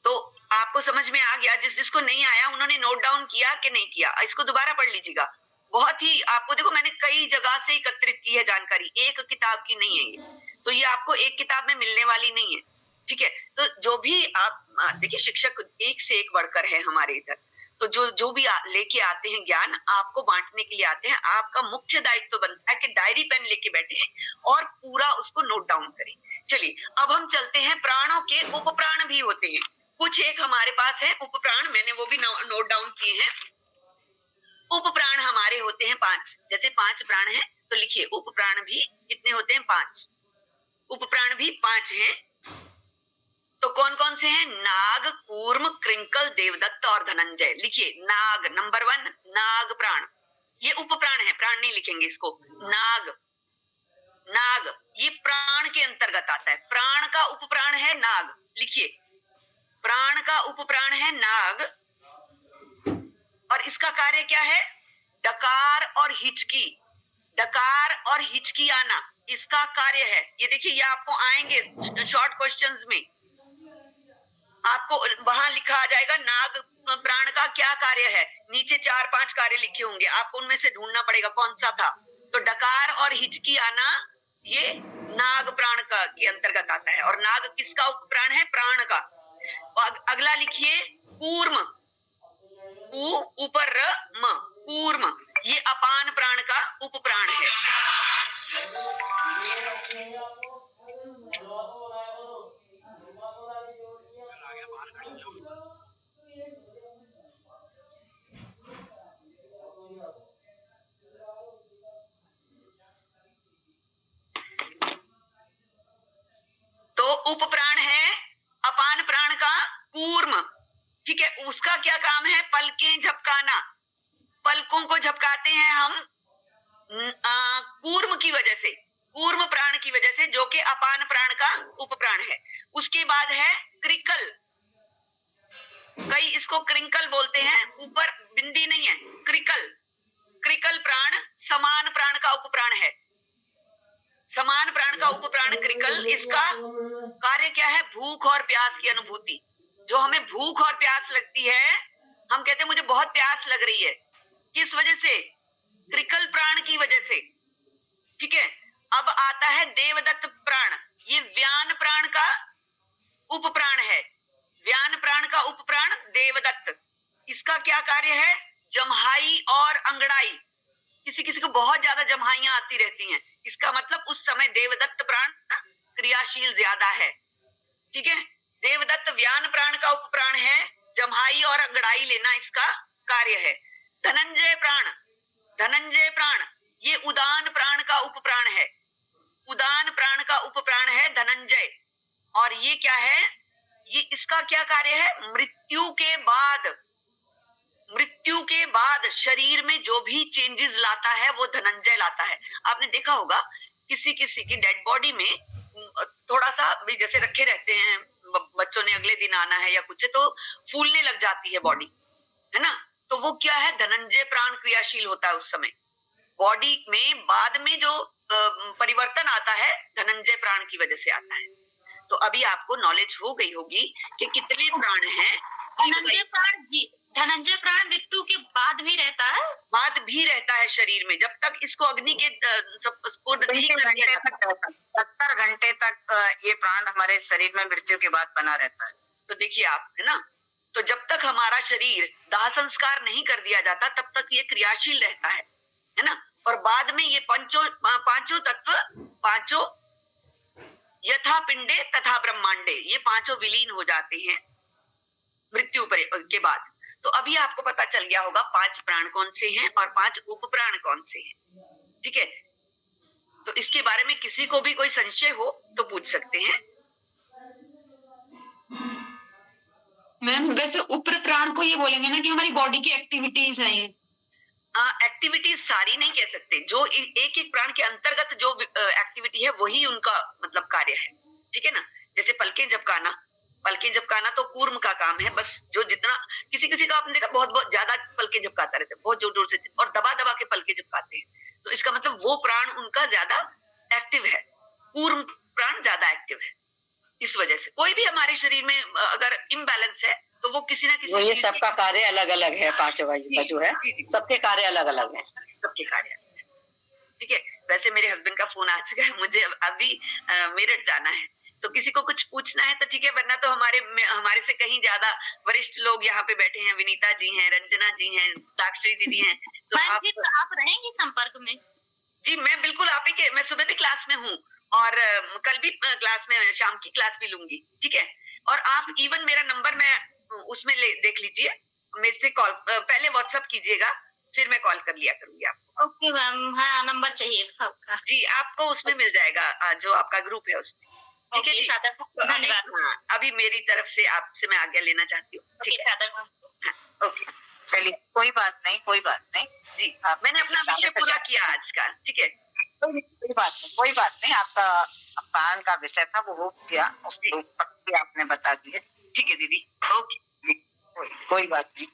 Speaker 1: तो आपको समझ में आ गया। जिसको नहीं आया उन्होंने नोट डाउन किया कि नहीं किया, इसको दोबारा पढ़ लीजिएगा। बहुत ही आपको, देखो मैंने कई जगह से एकत्रित की है जानकारी, एक किताब की नहीं है ये। तो ये आपको एक किताब में मिलने वाली नहीं है। ठीक है, तो जो भी आप देखिए, शिक्षक एक से एक बढ़कर है हमारे इधर। तो जो भी लेके आते हैं ज्ञान, आपको बांटने के लिए आते हैं। आपका मुख्य दायित्व तो बनता है कि डायरी पेन लेके बैठे और पूरा उसको नोट डाउन करें। चलिए, अब हम चलते हैं। प्राणों के उपप्राण भी होते हैं कुछ, एक हमारे पास है उपप्राण, मैंने वो भी नोट डाउन किए हैं। उपप्राण हमारे होते हैं 5। जैसे 5 प्राण हैं तो लिखिए उपप्राण भी कितने होते हैं, 5। उपप्राण भी 5 हैं। तो कौन कौन से हैं, नाग, कूर्म, कृंकल, देवदत्त और धनंजय। लिखिए नाग नंबर 1, नाग प्राण, ये उपप्राण है, प्राण नहीं लिखेंगे इसको। नाग, नाग ये प्राण के अंतर्गत आता है। प्राण का उपप्राण है नाग। लिखिए, प्राण का उपप्राण है नाग। और इसका कार्य क्या है, डकार और हिचकी, डकार और हिचकी आना। इसका कार्य है। ये देखिए, ये आपको आएंगे शॉर्ट क्वेश्चंस में, आपको वहां लिखा आ जाएगा नाग प्राण का क्या कार्य है। नीचे 4-5 कार्य लिखे होंगे, आपको उनमें से ढूंढना पड़ेगा कौन सा था। तो डकार और हिचकी आना ये नाग प्राण का के अंतर्गत आता है। और नाग किसका उपप्राण है? प्राण का। अगला लिखिए कूर्म, कू ऊपर र म, कूर्म, ये अपान प्राण का उपप्राण है। तो उपप्राण है अपान प्राण का कूर्म, ठीक है। उसका क्या काम है? पलकें झपकाना, पलकों को झपकाते हैं हम कूर्म की वजह से, कूर्म प्राण की वजह से, जो कि अपान प्राण का उपप्राण है। उसके बाद है क्रिकल, कई इसको क्रिंकल बोलते हैं, ऊपर बिंदी नहीं है, क्रिकल। क्रिकल प्राण समान प्राण का उपप्राण है, समान प्राण का उपप्राण क्रिकल। इसका कार्य क्या है? भूख और प्यास की अनुभूति। जो हमें भूख और प्यास लगती है, हम कहते हैं मुझे बहुत प्यास लग रही है, किस वजह से? क्रिकल प्राण की वजह से, ठीक है। अब आता है देवदत्त प्राण, ये व्यान प्राण का उपप्राण है। व्यान प्राण का उपप्राण देवदत्त। इसका क्या कार्य है? जम्हाई और अंगड़ाई, किसी किसी को बहुत ज्यादा जम्हाइयां आती रहती हैं, इसका मतलब उस समय देवदत्त प्राण क्रियाशील ज्यादा है, ठीक है। देवदत्त व्यान प्राण का उपप्राण है, जम्हाई और अंगड़ाई लेना इसका कार्य है। धनंजय प्राण, धनंजय प्राण ये उदान प्राण का उपप्राण है, उदान प्राण का उपप्राण है धनंजय। और ये क्या है? ये इसका क्या कार्य है? मृत्यु के बाद, मृत्यु के बाद शरीर में जो भी चेंजेस लाता है वो धनंजय लाता है। आपने देखा होगा किसी किसी की डेड बॉडी में थोड़ा सा भी जैसे रखे रहते हैं, बच्चों ने अगले दिन आना है या कुछ है, तो फूलने लग जाती है बॉडी, है ना। तो वो क्या है? धनंजय प्राण क्रियाशील होता है उस समय। बॉडी में बाद में जो परिवर्तन आता है धनंजय प्राण की वजह से आता है। तो अभी आपको नॉलेज हो गई होगी कि कितने प्राण हैं।
Speaker 4: धनंजय प्राण मृत्यु के बाद भी रहता है,
Speaker 1: बाद भी रहता है शरीर में, जब तक इसको अग्नि के स्पुर्द नहीं कर दिया जाता।
Speaker 3: 70 घंटे तक ये प्राण हमारे शरीर में मृत्यु के बाद बना रहता है।
Speaker 1: तो देखिए आप, है ना। तो जब तक हमारा शरीर दाह संस्कार नहीं कर दिया जाता तब तक ये क्रियाशील रहता है ना। और बाद में ये पांचों तत्व, पांचों यथा पिंडे तथा ब्रह्मांडे, ये पांचों विलीन हो जाते हैं मृत्यु के बाद। तो अभी आपको पता चल गया होगा 5 प्राण कौन से हैं और 5 उपप्राण कौन से हैं, ठीक है। तो इसके बारे में किसी को भी कोई संशय हो तो पूछ सकते हैं।
Speaker 4: मैम वैसे उपर प्राण को ये बोलेंगे ना कि हमारी बॉडी की एक्टिविटीज हैं ये?
Speaker 1: एक्टिविटीज सारी नहीं कह सकते, जो एक एक प्राण के अंतर्गत जो एक्टिविटी है वही उनका मतलब कार्य है, ठीक है ना। जैसे पलकें झपकाना, पलकें झपकाना तो कूर्म का काम है। बस जो जितना किसी किसी का आपने देखा बहुत बहुत ज्यादा पलकें झपकाता रहता है, बहुत जोर जोर से और दबा दबा के पलकें झपकाते हैं, तो इसका मतलब वो प्राण उनका ज्यादा एक्टिव है, कूर्म प्राण ज्यादा एक्टिव है। इस वजह से कोई भी हमारे शरीर में अगर इम्बैलेंस है तो वो किसी ना किसी,
Speaker 3: ये सबका कार्य अलग अलग है, पांचों का जो है सबके कार्य अलग अलग है,
Speaker 1: सबके कार्य, ठीक है। वैसे मेरे हस्बैंड का फोन आ चुका है, मुझे अभी मेरठ जाना है, तो किसी को कुछ पूछना है तो ठीक है, वरना तो हमारे से कहीं ज्यादा वरिष्ठ लोग यहाँ पे बैठे हैं, विनीता जी हैं, रंजना जी हैं, साक्षी दीदी हैं। तो
Speaker 4: आप रहेंगी संपर्क में?
Speaker 1: जी मैं बिल्कुल आप ही के, मैं सुबह भी क्लास में हूँ और कल भी क्लास में, शाम की क्लास भी लूंगी, ठीक है। और आप इवन मेरा नंबर मैं उसमें देख लीजिए, मेरे से कॉल पहले व्हाट्सएप कीजिएगा, फिर मैं कॉल कर लिया करूंगी आपको।
Speaker 4: ओके मैम, हाँ नंबर चाहिए सबका।
Speaker 1: जी आपको उसमें मिल जाएगा, जो आपका ग्रुप है उसमें, ठीक है जी।
Speaker 4: तो धन्यवाद।
Speaker 1: अभी मेरी तरफ से आपसे मैं आज्ञा लेना चाहती हूँ, ठीक है। ओके
Speaker 3: चलिए, कोई बात नहीं, कोई बात नहीं
Speaker 1: जी। मैंने अपना विषय पूरा किया आज का, ठीक है।
Speaker 3: कोई बात नहीं, आपका प्राण का विषय था वो हो गया, उसके ऊपर भी आपने बता दिए,
Speaker 1: ठीक है दीदी, ओके
Speaker 3: जी, कोई बात नहीं।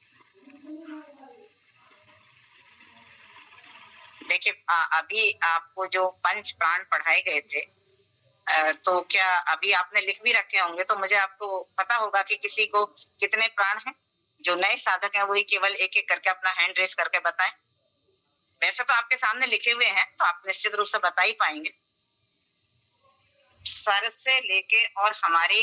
Speaker 3: देखिए अभी आपको जो पंच प्राण पढ़ाए गए थे तो क्या अभी आपने लिख भी रखे होंगे, तो मुझे आपको पता होगा कि किसी को कितने प्राण हैं। जो नए साधक हैं वही केवल एक एक करके अपना हैंड रेस करके बताएं। वैसे तो आपके सामने लिखे हुए हैं तो आप निश्चित रूप से बता ही पाएंगे। सर से लेके और हमारे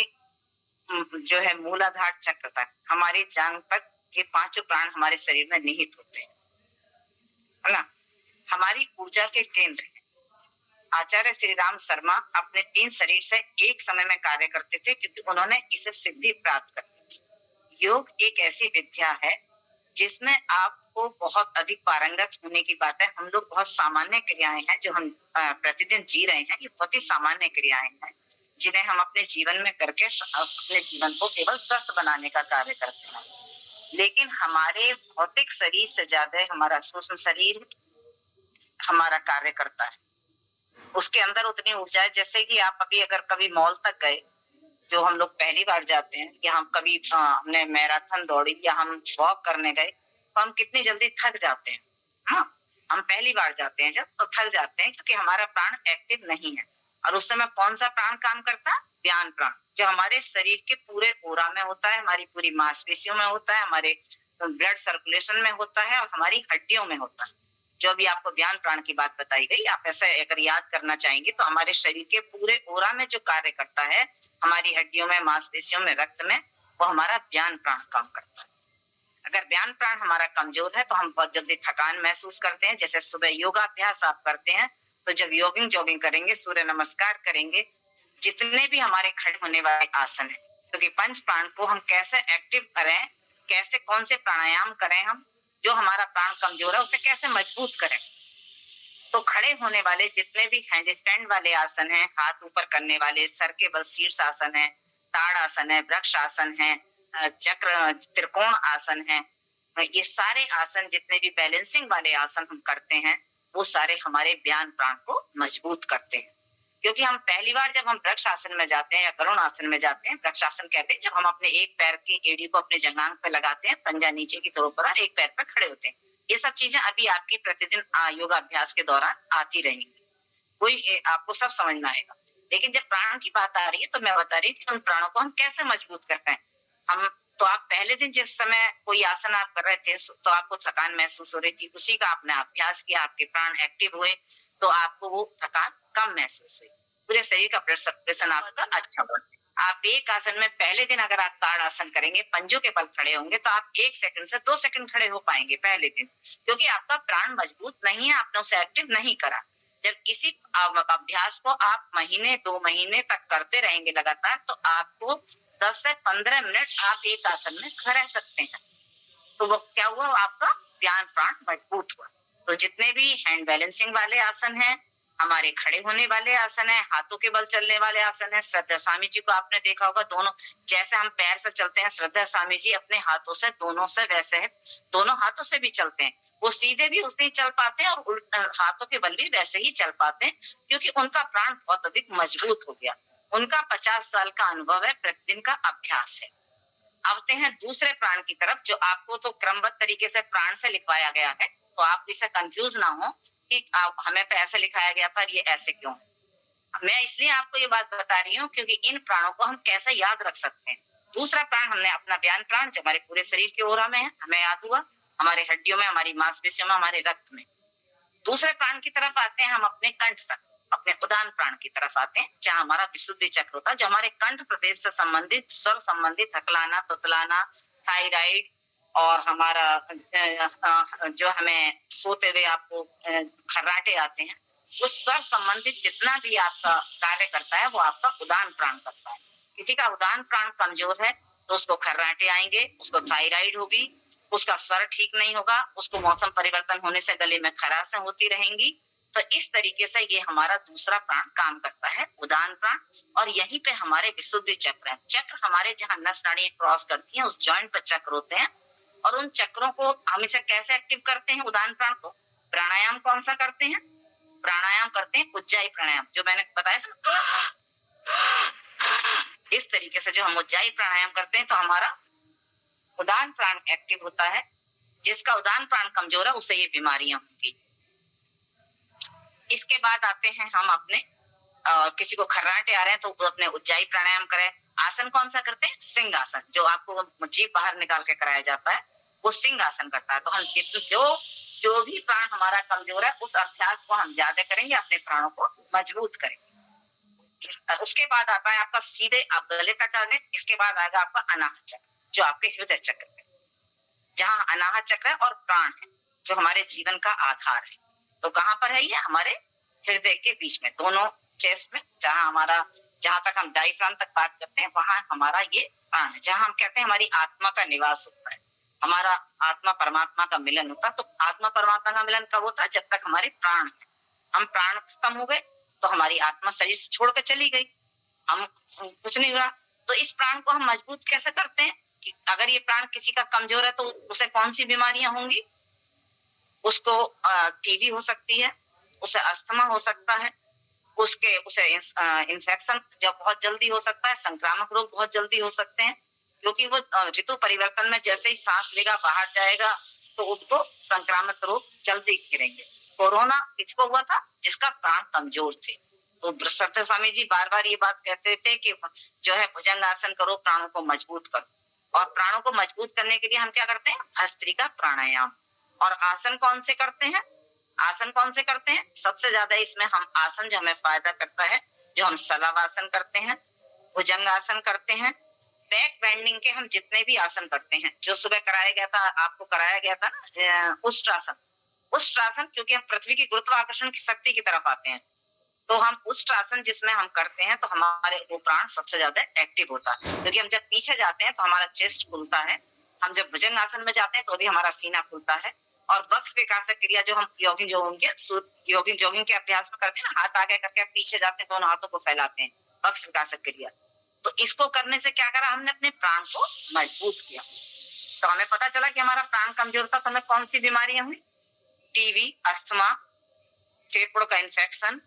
Speaker 3: जो है मूलाधार चक्र तक, हमारी जांग तक, ये पांचों प्राण हमारे शरीर में निहित होते हैं, है ना। हमारी ऊर्जा के केंद्र हैं। आचार्य श्री राम शर्मा अपने 3 शरीर से एक समय में कार्य करते थे क्योंकि उन्होंने इसे सिद्धि प्राप्त कर ली थी। योग एक ऐसी विद्या है जिसमें आपको बहुत अधिक पारंगत होने की बात है। हम लोग बहुत सामान्य क्रियाएं हैं जो हम प्रतिदिन जी रहे हैं, ये बहुत ही सामान्य क्रियाएं हैं जिन्हें हम अपने जीवन में करके अपने जीवन को केवल स्वस्थ बनाने का कार्य करते हैं। लेकिन हमारे भौतिक शरीर से ज्यादा हमारा सूक्ष्म शरीर हमारा कार्य करता है। उसके अंदर उतनी ऊर्जा है, जैसे कि आप अभी अगर कभी मॉल तक गए, जो हम लोग पहली बार जाते हैं, या हम कभी हमने मैराथन दौड़ी या हम वॉक करने गए, तो हम कितनी जल्दी थक जाते हैं। हाँ, हम पहली बार जाते हैं जब, तो थक जाते हैं क्योंकि हमारा प्राण एक्टिव नहीं है। और उस समय कौन सा प्राण काम करता है? व्यान प्राण, जो हमारे शरीर के पूरे ओरा में होता है, हमारी पूरी मांसपेशियों में होता है, हमारे ब्लड सर्कुलेशन में होता है और हमारी हड्डियों में होता है। जो भी आपको व्यान प्राण की बात बताई गई, आप ऐसे अगर याद करना चाहेंगे तो हमारे शरीर के पूरे ओरा में जो कार्य करता है, हमारी हड्डियों में, मांसपेशियों में, रक्त में, वो हमारा व्यान प्राण काम करता है। अगर व्यान प्राण हमारा कमजोर है तो हम बहुत जल्दी थकान महसूस करते हैं। जैसे सुबह योगाभ्यास आप करते हैं तो जब जॉगिंग करेंगे, सूर्य नमस्कार करेंगे, जितने भी हमारे खड़े होने वाले आसन है, क्योंकि पंच प्राण को हम कैसे एक्टिव करें, कैसे कौन से प्राणायाम करें, हम जो हमारा प्राण कमजोर है उसे कैसे मजबूत करें। तो खड़े होने वाले जितने भी हैंड स्टैंड वाले आसन हैं, हाथ ऊपर करने वाले, सर के बल शीर्ष आसन है, ताड़ आसन है, वृक्ष आसन है, चक्र त्रिकोण आसन है, ये सारे आसन जितने भी बैलेंसिंग वाले आसन हम करते हैं, वो सारे हमारे व्यान प्राण को मजबूत करते हैं। क्योंकि हम पहली बार जब हम वृक्ष आसन में जाते हैं या गरुड़ आसन में जाते हैं, वृक्ष आसन कहते हैं जब हम अपने एक पैर की एड़ी को अपने जंघांग पे लगाते हैं, पंजा नीचे की तरफ और एक पैर पर खड़े होते हैं। ये सब चीजें अभी आपकी प्रतिदिन योगाभ्यास के दौरान आती रहेंगी, कोई आपको सब समझ में आएगा। लेकिन जब प्राण की बात आ रही है तो मैं बता रही हूँ कि उन प्राणों को हम कैसे मजबूत कर पाए। हम तो आप पहले दिन जिस समय कोई आसन आप कर रहे थे तो आपको थकान महसूस हो रही थी, उसी का आपने अभ्यास किया, आपके प्राण एक्टिव हुए तो आपको वो थकान कम महसूस हुई, पूरे शरीर का ब्लड सर्कुलेशन आपका अच्छा हुआ। आप एक आसन में पहले दिन अगर आप ताड़ आसन करेंगे, पंजों के बल खड़े होंगे, तो आप 1 सेकंड से 2 सेकंड खड़े हो पाएंगे पहले दिन, क्योंकि आपका प्राण मजबूत नहीं है, आपने उसे एक्टिव नहीं करा। जब इसी अभ्यास को आप महीने 2 महीने तक करते रहेंगे लगातार, तो आपको 10 से 15 मिनट आप एक आसन में खड़े रह सकते हैं। तो वो क्या हुआ, आपका व्यान प्राण मजबूत हुआ। तो जितने भी हैंड बैलेंसिंग वाले आसन हैं, हमारे खड़े होने वाले आसन है, हाथों के बल चलने वाले आसन है, श्रद्धा स्वामी जी को आपने देखा होगा, दोनों जैसे हम पैर से चलते हैं, श्रद्धा स्वामी जी अपने हाथों से दोनों से वैसे है, दोनों हाथों से भी चलते हैं। वो सीधे भी उतने ही चल पाते हैं और हाथों के बल भी वैसे ही चल पाते हैं, क्योंकि उनका प्राण बहुत अधिक मजबूत हो गया। उनका 50 साल का अनुभव है, प्रतिदिन का अभ्यास है। आते हैं दूसरे प्राण की तरफ, जो आपको तो क्रमबद्ध तरीके से प्राण से लिखवाया गया है, तो आप इससे कंफ्यूज ना हो कि हमें तो ऐसे लिखाया गया था, ये ऐसे क्यों। मैं इसलिए आपको ये बात बता रही हूँ क्योंकि इन प्राणों को हम कैसे याद रख सकते हैं। दूसरा प्राण हमने अपना व्यान प्राण, जो हमारे पूरे शरीर के ओरा में है, हमें याद हुआ, हमारे हड्डियों में, हमारी मांसपेशियों में, हमारे रक्त में। दूसरे प्राण की तरफ आते हैं हम अपने कंठ तक, अपने उदान प्राण की तरफ आते हैं, जहां हमारा विशुद्धि चक्र होता है, जो हमारे कंठ प्रदेश से संबंधित, स्वर संबंधित, हकलाना, तुतलाना, थायराइड और हमारा जो हमें सोते हुए आपको खर्राटे आते हैं, उस स्वर संबंधित जितना भी आपका कार्य करता है वो आपका उदान प्राण करता है। किसी का उदान प्राण कमजोर है तो उसको खर्राटे आएंगे, उसको थायराइड होगी, उसका स्वर ठीक नहीं होगा, उसको मौसम परिवर्तन होने से गले में खराशें होती रहेंगी। तो इस तरीके से ये हमारा दूसरा प्राण काम करता है, उदान प्राण। और यहीं पे हमारे विशुद्धि चक्र है। चक्र हमारे जहां नस नाड़ियां क्रॉस करती हैं, उस जॉइंट पर चक्र होते हैं, और उन चक्रों को हम इसे कैसे एक्टिव करते हैं, उदान प्राण को? प्राणायाम कौन सा करते हैं? प्राणायाम करते हैं उज्जाई प्राणायाम, जो मैंने बताया था। इस तरीके से जो हम उज्जाई प्राणायाम करते हैं तो हमारा उदान प्राण एक्टिव होता है। जिसका उदान प्राण कमजोर है उसे ये बीमारियां होंगी। इसके बाद आते हैं हम अपने किसी को खर्राटे आ रहे हैं तो वो अपने उज्जाई प्राणायाम करें। आसन कौन सा करते हैं? सिंह आसन, जो आपको जीभ बाहर निकाल के कराया जाता है, वो सिंह आसन करता है। तो हम जो भी प्राण हमारा कमजोर है, उस अभ्यास को हम ज्यादा करेंगे, अपने प्राणों को मजबूत करेंगे। उसके बाद आता है आपका, सीधे आप गले तक आ गए, इसके बाद आएगा आपका अनाहत चक्र, जो आपके हृदय चक्र है, जहाँ अनाहत चक्र है और प्राण है, जो हमारे जीवन का आधार है। तो कहाँ पर है ये? हमारे हृदय के बीच में, दोनों चेस्ट में, जहाँ तक हम डायफ्राम तक बात करते हैं, वहां हमारा ये प्राण है, जहाँ हम कहते हैं हमारी आत्मा का निवास होता है, हमारा आत्मा परमात्मा का मिलन होता है। तो आत्मा परमात्मा का मिलन कब होता है? जब तक हमारे प्राण है। हम प्राण खत्म हो गए तो हमारी आत्मा शरीर से छोड़कर चली गई, हम कुछ नहीं हुआ। तो इस प्राण को हम मजबूत कैसे करते हैं? कि अगर ये प्राण किसी का कमजोर है तो उसे कौन सी बीमारियां होंगी? उसको टीबी हो सकती है, उसे अस्थमा हो सकता है, उसे इन्फेक्शन जब बहुत जल्दी हो सकता है, संक्रामक रोग बहुत जल्दी हो सकते हैं, क्योंकि वो ऋतु परिवर्तन में जैसे ही सांस लेगा, बाहर जाएगा, तो उसको संक्रामक रोग जल्दी घिरेंगे। कोरोना किसको हुआ था? जिसका प्राण कमजोर थे। तो सत्य स्वामी जी बार बार ये बात कहते थे कि जो है भुजंग आसन करो, प्राणों को मजबूत करो। और प्राणों को मजबूत करने के लिए हम क्या करते हैं? भस्त्रिका प्राणायाम। और आसन कौन से करते हैं? आसन कौन से करते हैं? सबसे ज्यादा इसमें हम आसन जो हमें फायदा करता है, जो हम शलभासन करते हैं, भुजंग आसन करते हैं, बैक बेंडिंग के हम जितने भी आसन करते हैं, जो सुबह कराया गया था, आपको कराया गया था ना, उष्ट्रासन। उष्ट्रासन, क्योंकि हम पृथ्वी की गुरुत्वाकर्षण की शक्ति की तरफ आते हैं, तो हम उष्ट्रासन जिसमें हम करते हैं, तो हमारे वो प्राण सबसे ज्यादा एक्टिव होता है। क्योंकि हम जब पीछे जाते हैं तो हमारा चेस्ट खुलता है, हम जब भुजंग आसन में जाते हैं तो भी हमारा सीना खुलता है। और वक्ष विकासक क्रिया जो हम योगिंग जॉगिंग के अभ्यास में करते हैं ना, हाथ आगे करके पीछे जाते हैं, दोनों हाथों को फैलाते हैं, वक्ष विकासक क्रिया। तो इसको करने से क्या करा? हमने अपने प्राण को मजबूत किया। तो हमें पता चला कि हमारा प्राण कमजोर था, तो हमें कौन सी बीमारियां हुई? टीबी, अस्थमा, फेफड़ों का इन्फेक्शन,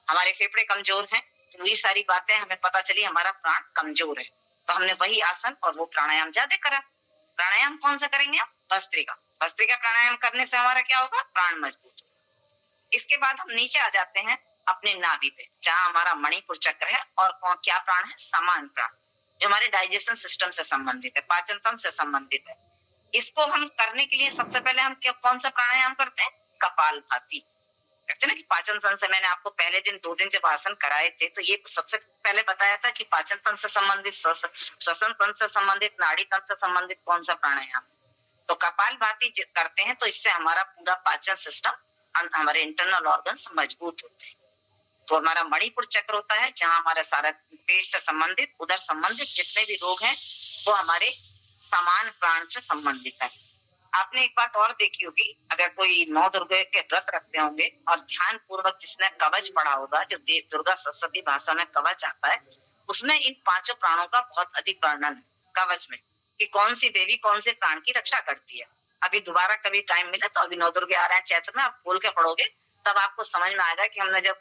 Speaker 3: हमारे फेफड़े कमजोर हैं। तो ये सारी बातें हमें पता चली, हमारा प्राण कमजोर है। तो हमने वही आसन और वो प्राणायाम ज्यादा करा। प्राणायाम कौन सा करेंगे आप? भस्त्रिका प्राणायाम करने से हमारा क्या होगा? प्राण मजबूत। इसके बाद हम नीचे आ जाते हैं अपने नाभि पे, जहाँ हमारा मणिपुर चक्र है। और क्या प्राण है? समान प्राण, जो हमारे डाइजेशन सिस्टम से संबंधित है, पाचन तंत्र से संबंधित है। इसको हम करने के लिए सबसे पहले हम कौन सा प्राणायाम करते हैं? कपालभाति। कहते हैं ना कि पाचन तंत्र से, मैंने आपको पहले दिन 2 दिन जब आसन कराए थे, तो ये सबसे पहले बताया था कि पाचन तंत्र से संबंधित, श्वसन तंत्र से संबंधित, नाड़ी तंत्र से संबंधित कौन सा प्राणायाम। तो कपालभाति करते हैं तो इससे हमारा पूरा पाचन सिस्टम, हमारे इंटरनल ऑर्गन्स मजबूत होते हैं। तो हमारा मणिपुर चक्र होता है, जहाँ हमारे सारा पेट से संबंधित, उधर संबंधित जितने भी रोग हैं, वो हमारे समान प्राण से संबंधित है। आपने एक बात और देखी होगी, अगर कोई 9 दुर्गा के व्रत रखते होंगे और ध्यान पूर्वक जिसने कवच पढ़ा होगा, जो दुर्गा सप्तशती भाषा में कवच आता है, उसमें इन 5 प्राणों का बहुत अधिक वर्णन है कवच में, कि कौन सी देवी कौन से प्राण की रक्षा करती है। अभी दोबारा कभी टाइम मिले तो अभी 9 दुर्गे आ रहे हैं चैत्र में, आप खोल के पढ़ोगे तब आपको समझ में आएगा कि हमने जब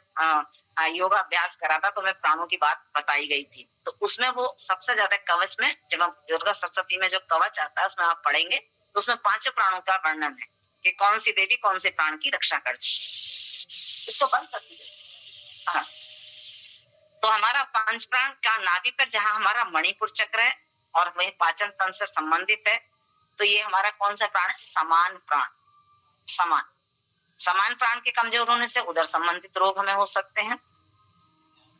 Speaker 3: योगा अभ्यास करा था तो हमें प्राणों की बात बताई गई थी। तो उसमें वो सबसे ज्यादा कवच में, जब हम दुर्गा सप्तशती में जो कवच आता है उसमें आप पढ़ेंगे तो उसमें 5 प्राणों का वर्णन है कि कौन सी देवी कौन से प्राण की रक्षा करती है। इसको बंद कर दीजिए। हाँ, तो हमारा 5 प्राण का नाभि पर, जहाँ हमारा मणिपुर चक्र है और वही पाचन तंत्र से संबंधित है, तो ये हमारा कौन सा प्राण है? समान प्राण। समान प्राण के कमजोर होने से उधर संबंधित रोग हमें हो सकते हैं।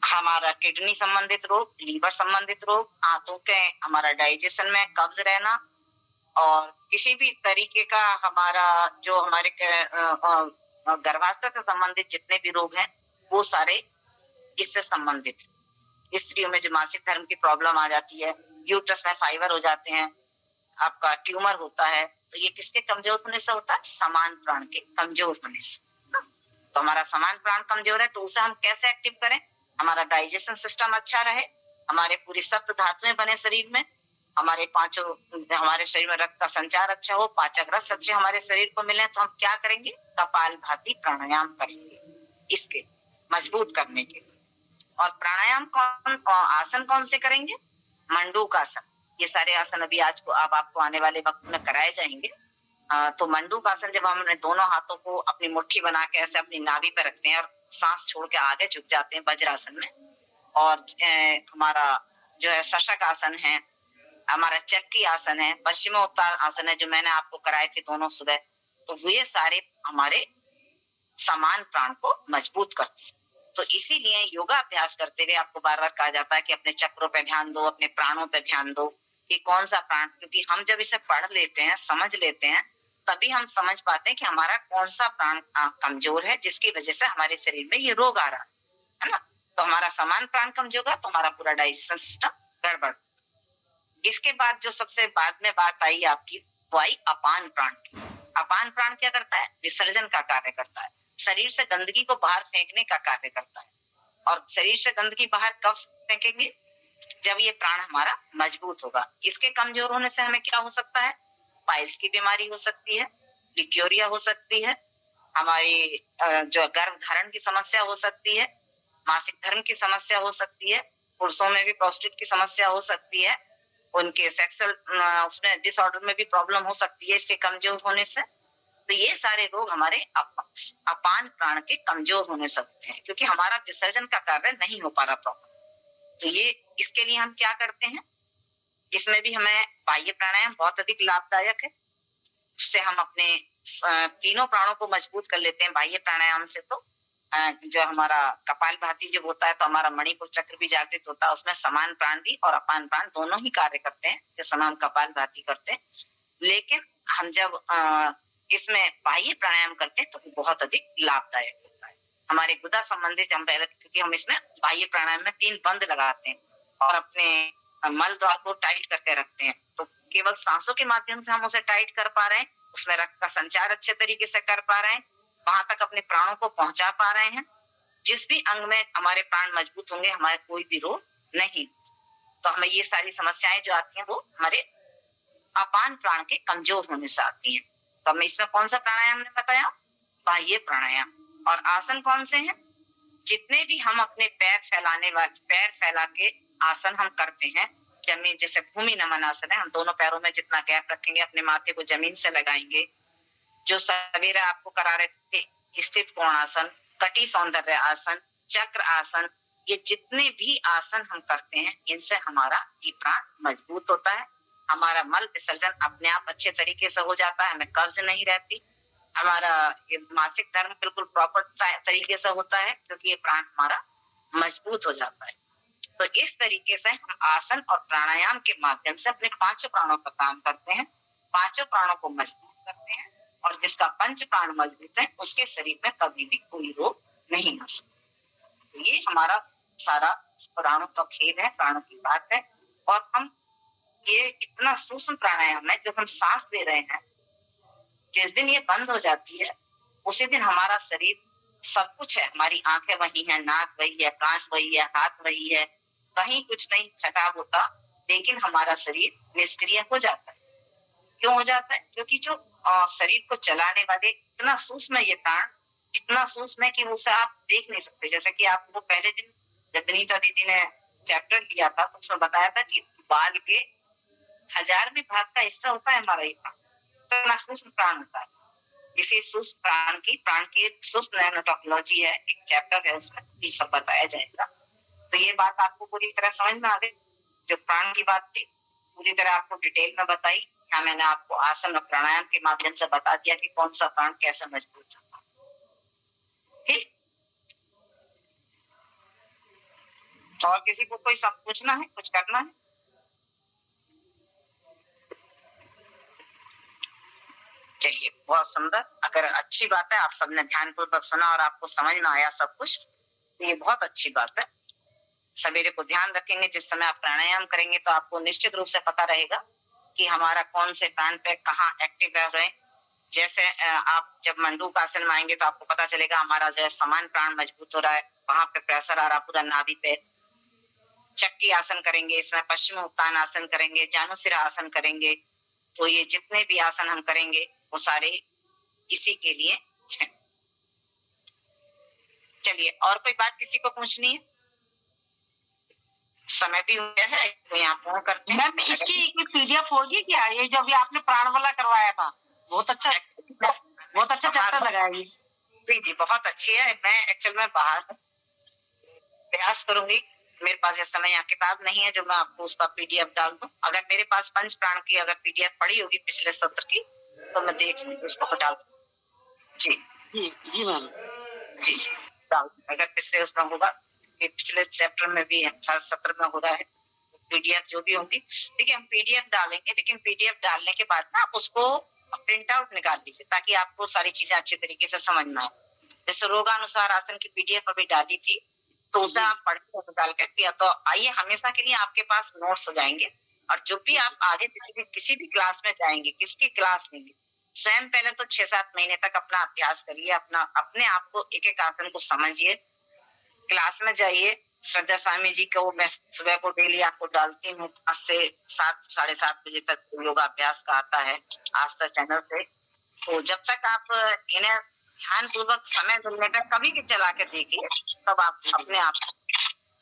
Speaker 3: हमारा किडनी संबंधित रोग, लीवर संबंधित रोग, आंतों के हमारा डाइजेशन में कब्ज रहना, और किसी भी तरीके का हमारा जो हमारे गर्भाशय से संबंधित जितने भी रोग हैं, वो सारे इससे संबंधित। स्त्रियों में जो मासिक धर्म की प्रॉब्लम आ जाती है, यूट्रस में फाइबर हो जाते हैं, आपका ट्यूमर होता है, तो ये किसके कमजोर होने से होता है? समान प्राण के कमजोर होने से। तो हमारा समान प्राण कमजोर है, तो उसे हम कैसे एक्टिव करें? हमारा डाइजेशन सिस्टम अच्छा रहे, हमारे पूरी सप्त धातुएं बने शरीर में, हमारे 5 हमारे शरीर में रक्त का संचार अच्छा हो, पाचक रस अच्छे हमारे शरीर को मिले, तो हम क्या करेंगे? कपालभाति प्राणायाम करेंगे, इसके मजबूत करने के लिए। और प्राणायाम आसन कौन से करेंगे? मंडूक आसन। ये सारे आसन अभी अब आपको आने वाले वक्त में कराए जाएंगे। तो मंडूक आसन जब हम अपने दोनों हाथों को अपनी मुट्ठी बना के ऐसे अपनी नाभि पे रखते हैं और सांस छोड़ के आगे झुक जाते हैं वज्रासन में, और हमारा जो है शशक आसन है, हमारा चक्की आसन है, पश्चिमोत्तान आसन है जो मैंने आपको कराए थे दोनों सुबह, तो ये सारे हमारे समान प्राण को मजबूत करते हैं। तो इसीलिए योगा अभ्यास करते हुए आपको बार बार कहा जाता है कि अपने चक्रों पे ध्यान दो, अपने प्राणों पे ध्यान दो कि कौन सा प्राण, क्योंकि हम जब इसे पढ़ लेते हैं, समझ लेते हैं, तभी हम समझ पाते हैं कि हमारा कौन सा प्राण कमजोर है जिसकी वजह से हमारे शरीर में ये रोग आ रहा है ना। तो हमारा समान प्राण कमजोर होगा तो हमारा पूरा डाइजेशन सिस्टम गड़बड़। इसके बाद जो सबसे बाद में बात आई आपकी, वो आई अपान प्राण की। अपान प्राण क्या करता है? विसर्जन का कार्य करता है, शरीर से गंदगी को बाहर फेंकने का कार्य करता है। और शरीर से गंदगी बाहर कब फेंकेंगे? जब ये प्राण हमारा मजबूत होगा। इसके कमजोर होने से हमें क्या हो सकता है? पाइल्स की बीमारी हो सकती है, लिक्योरिया हो सकती है, हमारी जो गर्भ धारण की समस्या हो सकती है, मासिक धर्म की समस्या हो सकती है, पुरुषों में भी प्रोस्टेट की समस्या हो सकती है, उनके सेक्सुअल उसमें डिसऑर्डर में भी प्रॉब्लम हो सकती है इसके कमजोर होने से। तो ये सारे रोग हमारे अपान प्राण के कमजोर होने से होते हैं, क्योंकि हमारा विसर्जन का कार्य नहीं हो पा रहा प्रॉपर। तो ये इसके लिए हम क्या करते हैं, इसमें भी हमें बाह्य प्राणायाम बहुत अधिक लाभदायक है। उससे हम अपने तीनों प्राणों को मजबूत कर लेते हैं बाह्य प्राणायाम से। तो जो हमारा कपालभाति जब होता है तो हमारा मणिपुर चक्र भी जागृत होता है, उसमें समान प्राण भी और अपान प्राण दोनों ही कार्य करते हैं जिस समय हम कपालभाति करते हैं। लेकिन हम जब इसमें बाह्य प्राणायाम करते हैं तो बहुत अधिक लाभदायक होता है हमारे गुदा संबंधित। हम पहले, क्योंकि हम इसमें बाह्य प्राणायाम में 3 बंद लगाते हैं और अपने मल द्वार को टाइट करके रखते हैं, तो केवल सांसों के माध्यम से हम उसे टाइट कर पा रहे हैं, उसमें रक्त का संचार अच्छे तरीके से कर पा रहे हैं, वहां तक अपने प्राणों को पहुंचा पा रहे हैं। जिस भी अंग में हमारे प्राण मजबूत होंगे हमारे कोई भी रोग नहीं। तो हमें ये सारी समस्याएं जो आती हैं वो हमारे अपान प्राण के कमजोर होने से आती हैं। तो हमें इसमें कौन सा प्राणायाम ने बताया? बाह्य प्राणायाम। और आसन कौन से हैं? जितने भी हम अपने पैर फैला के आसन हम करते हैं, जमीन, जैसे भूमि नमन आसन है, हम दोनों पैरों में जितना गैप रखेंगे, अपने माथे को जमीन से लगाएंगे। जो सवेरे आपको करा रहे थे स्थित कोणासन, कटी सौंदर्य आसन, चक्र आसन, ये जितने भी आसन हम करते हैं इनसे हमारा ये प्राण मजबूत होता है, हमारा मल विसर्जन अपने आप अच्छे तरीके से हो जाता है, हमें कब्ज नहीं रहती, हमारा ये मासिक धर्म बिल्कुल प्रॉपर तरीके से होता है क्योंकि ये प्राण हमारा मजबूत हो जाता है। तो इस तरीके से हम आसन और प्राणायाम के माध्यम से अपने 5 प्राणों पर काम करते हैं, 5 प्राणों को मजबूत करते हैं, और जिसका पंच प्राण मजबूत है उसके शरीर में कभी भी कोई रोग नहीं आ सकता। तो ये हमारा सारा प्राणों का खेल है, प्राणों की बात है। और हम ये इतना सूक्ष्म प्राणायाम है जो हम सांस ले रहे हैं, जिस दिन ये बंद हो जाती है उसी दिन हमारा शरीर सब कुछ है, हमारी आंखें वही है, नाक वही है, कान वही है, हाथ वही है, कहीं कुछ नहीं खराब होता, लेकिन हमारा शरीर निष्क्रिय हो जाता है। क्यों हो जाता है? क्योंकि जो शरीर को चलाने वाले इतना सूक्ष्म है ये प्राण, इतना सूक्ष्म है कि उसे आप देख नहीं सकते। जैसे कि आपको पहले दिन जब विनीता दीदी ने चैप्टर लिया था तो उसमें बताया था कि बाल के 1000वें भाग का हिस्सा होता है हमारा ये प्राण, इतना सूक्ष्म प्राण होता है। इसी सूक्ष्म प्राण की सूक्ष्म नैनोटेक्नोलॉजी है, एक चैप्टर है, उसमें ये सब बताया जाएगा। तो ये बात आपको पूरी तरह समझ में आ गई? जो प्राण की बात थी पूरी तरह आपको डिटेल में बताई। यहाँ मैंने आपको आसन और प्राणायाम के माध्यम से बता दिया कि कौन सा प्राण कैसे मजबूत होता है। ठीक, और किसी को कोई सब पूछना है, कुछ करना है? चलिए, बहुत सुंदर। अगर अच्छी बात है, आप सबने ध्यानपूर्वक सुना और आपको समझ में आया सब कुछ, तो ये बहुत अच्छी बात है। सवेरे को ध्यान रखेंगे, जिस समय आप प्राणायाम करेंगे तो आपको निश्चित रूप से पता रहेगा कि हमारा कौन से प्राण पे कहाँ एक्टिव है। जैसे आप जब मंडूक आसन में आएंगे तो आपको पता चलेगा हमारा जो है समान प्राण मजबूत हो रहा है, वहां पे प्रेशर आ रहा पूरा नाभि पे। चक्की आसन करेंगे, इसमें पश्चिम उत्तान आसन करेंगे, जानुशिरा आसन करेंगे। तो ये जितने भी आसन हम करेंगे वो सारे इसी के लिए हैं। चलिए, और कोई बात किसी को पूछनी है? समय भी हो गया है तो यहाँ पूर्ण करते हैं।
Speaker 5: मैम, इसकी एक PDF होगी क्या? ये जो अभी आपने प्राण वाला करवाया था बहुत अच्छा चैप्टर लगा है ये।
Speaker 3: जी जी, बहुत अच्छी है। मैं एक्चुअल में बाहर प्रयास करूंगी, मेरे पास इस समय यहाँ किताब नहीं है जो मैं आपको उसका पीडीएफ डाल दूं। अगर मेरे पास पंच प्राण की अगर पीडीएफ पड़ी होगी पिछले सत्र की तो मैं देख लूंगी, उसको डाल दूं। जी
Speaker 5: जी मैम।
Speaker 3: जी जी, डाल दूं। अगर पिछले उसमें होगा कि पिछले चैप्टर में भी है, हर सत्र में हो रहा है पीडीएफ जो भी होंगी। देखिए हम पीडीएफ डालेंगे, लेकिन पीडीएफ डालने के बाद ना आप उसको प्रिंट आउट निकाल लीजिए ताकि आपको सारी चीजें अच्छे तरीके से समझ में आए। जैसे रोगानुसार आसन की पीडीएफ अभी डाली थी तो उसका आप पढ़ के निकाल कर पिया तो आइए हमेशा के लिए आपके पास नोट्स हो जाएंगे। और जो भी आप आगे किसी भी क्लास में जाएंगे, किसी की क्लास लेंगे, स्वयं पहले तो 6-7 महीने तक अपना अभ्यास करिए, अपने आप को एक एक आसन को समझिए। क्लास में जाइए, श्रद्धा स्वामी जी को मैं सुबह को डेली आपको डालती हूँ 5 से 7, 7:30 बजे तक योगाभ्यास का आता है आस्था चैनल पे। तो जब तक आप इन्हें ध्यान पूर्वक समय मिलने पर कभी भी चला के देखिए, तब आप अपने आप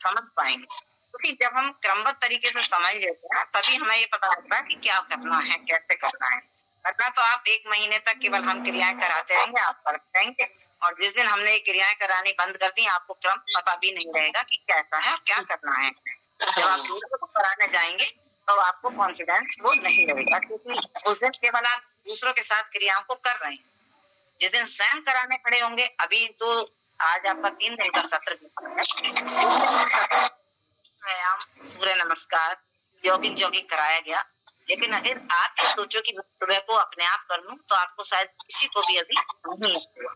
Speaker 3: समझ पाएंगे। क्योंकि जब हम क्रमबद्ध तरीके से समझ लेते हैं तभी हमें ये पता लगता है कि क्या करना है, कैसे करना है। वरना तो आप 1 महीने तक केवल हम क्रियाएं कराते रहेंगे, आप करते रहेंगे, और जिस दिन हमने ये क्रियाएं करानी बंद कर दी आपको क्रम पता भी नहीं रहेगा कि कैसा है और क्या करना है। जब आप दूसरों को कराने जाएंगे तो आपको कॉन्फिडेंस वो नहीं रहेगा, क्योंकि उस दिन केवल आप दूसरों के साथ क्रियाओं को कर रहे हैं। जिस दिन स्वयं कराने खड़े होंगे, अभी तो आज आपका 3 दिन का सत्र व्यायाम, सूर्य नमस्कार, जॉगिंग कराया गया। लेकिन अगर आप ये सोचो कि सुबह को अपने आप कर लूं तो आपको शायद किसी को भी अभी नहीं लगेगा,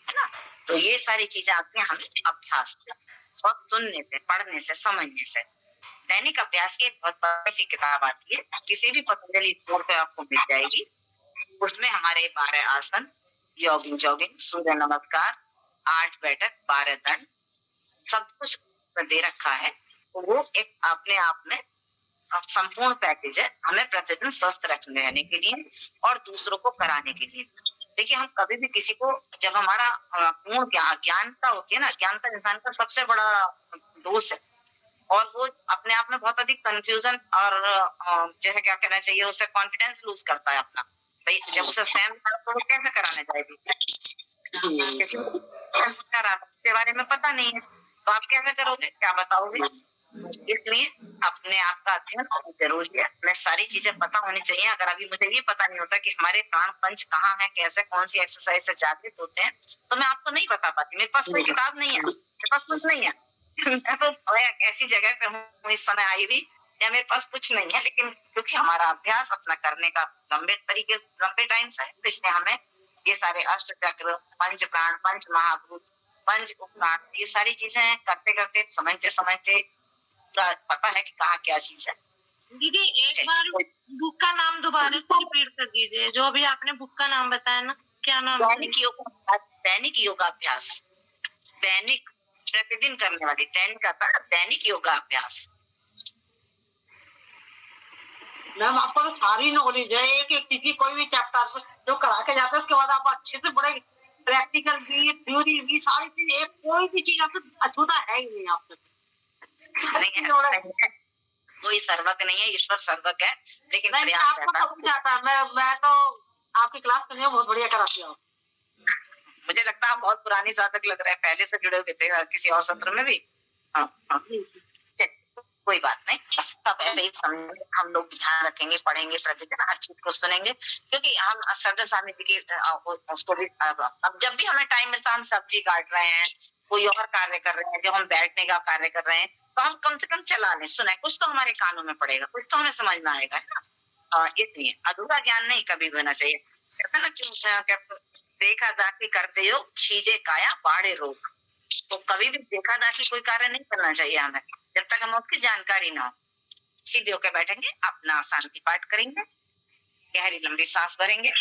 Speaker 3: है ना। तो ये सारी चीजें आती हैं हमें अभ्यास से और सुनने से, पढ़ने से, समझने से। दैनिक अभ्यास की एक बहुत बड़ी सी किताब आती है, किसी भी पतंजलि स्टोर पे आपको मिल जाएगी। उसमें हमारे 12 आसन, जॉगिंग, सूर्य नमस्कार, 8 बैठक, 12 दंड, सब कुछ दे रखा है। तो वो एक अपने आप में संपूर्ण पैकेज है हमें प्रतिदिन स्वस्थ रहने के लिए और दूसरों को कराने के लिए। देखिए हम कभी भी किसी को, जब हमारा पूर्ण ज्ञानता होती है ना, ज्ञानता इंसान का सबसे बड़ा दोष है, और वो अपने आप में बहुत अधिक कंफ्यूजन और जो है क्या कहना चाहिए, उसे कॉन्फिडेंस लूज करता है अपना। भाई जब उसे स्वयं तो वो कैसे कराने जाएगी, किसी को के बारे में पता नहीं है तो आप कैसे करोगे, क्या बताओगे। इसलिए अपने आप का अध्ययन बहुत जरूरी है। हमें सारी चीजें पता होनी चाहिए। अगर अभी मुझे ये पता नहीं होता कि हमारे प्राण पंच कहाँ है, कैसे, कौन सी एक्सरसाइज से जागृत होते हैं, तो मैं आपको नहीं बता पाती। मेरे पास कोई किताब नहीं है, मेरे पास कुछ नहीं है। मैं तो ऐसी जगह पे हूँ इस समय आई हुई या मेरे पास कुछ नहीं है, लेकिन क्योंकि हमारा अभ्यास अपना करने का लंबे टाइम से है, तो इसलिए हमें ये सारे अष्ट चक्र, पंच प्राण, पंच महाभूत, पंच उपप्राण, ये सारी चीजें करते करते, समझते पता है कि कहाँ क्या चीज है।
Speaker 6: दीदी एक बार बुक का नाम दोबारा से रिपीट कर दीजिए, जो भी आपने बुक का नाम बताया ना, क्या नाम है?
Speaker 3: दैनिक योगाभ्यास, दैनिक प्रतिदिन करने वाली, दैनिक योगाभ्यास।
Speaker 5: मैम आपको तो सारी नॉलेज है, एक एक चीज की, कोई भी चैप्टर जो करा के जाता है उसके बाद आप अच्छे से बड़े प्रैक्टिकल भी, थ्योरी भी, सारी चीज, एक कोई भी चीज आपको अछूता है ही नहीं आपको।
Speaker 3: कोई सर्वज्ञ नहीं है, ईश्वर सर्वज्ञ है, लेकिन
Speaker 5: आपको समझ जाता है। मैं तो आपकी क्लास करने में बहुत बढ़िया कराती हूँ।
Speaker 3: मुझे लगता है आप बहुत पुरानी साधक लग रहे हैं, पहले से जुड़े हुए थे किसी और सत्र में भी। कोई बात नहीं, बस सब ऐसे ही हम लोग ध्यान रखेंगे, पढ़ेंगे, प्रतिदिन हर चीज को सुनेंगे, क्योंकि हम श्रद्धा स्वामी जी की उसको भी अब जब भी हमें टाइम मिलता है, हम सब्जी काट रहे हैं, कोई और कार्य कर रहे हैं, जब हम बैठने का कार्य कर रहे हैं, तो हम कम से कम चला लें, सुने, कुछ तो हमारे कानों में पड़ेगा, कुछ तो हमें समझ में आएगा, है ना। इसलिए अधूरा ज्ञान नहीं कभी भी होना चाहिए। कहते ना क्यों, देखा दाखी करते हो छीजे काया बाढ़े रोग। तो कभी भी देखा दाखी कोई कार्य नहीं करना चाहिए हमें, जब तक हमें उसकी जानकारी ना हो। सीधे होकर बैठेंगे, अपना शांति पाठ करेंगे, गहरी लंबी सांस भरेंगे,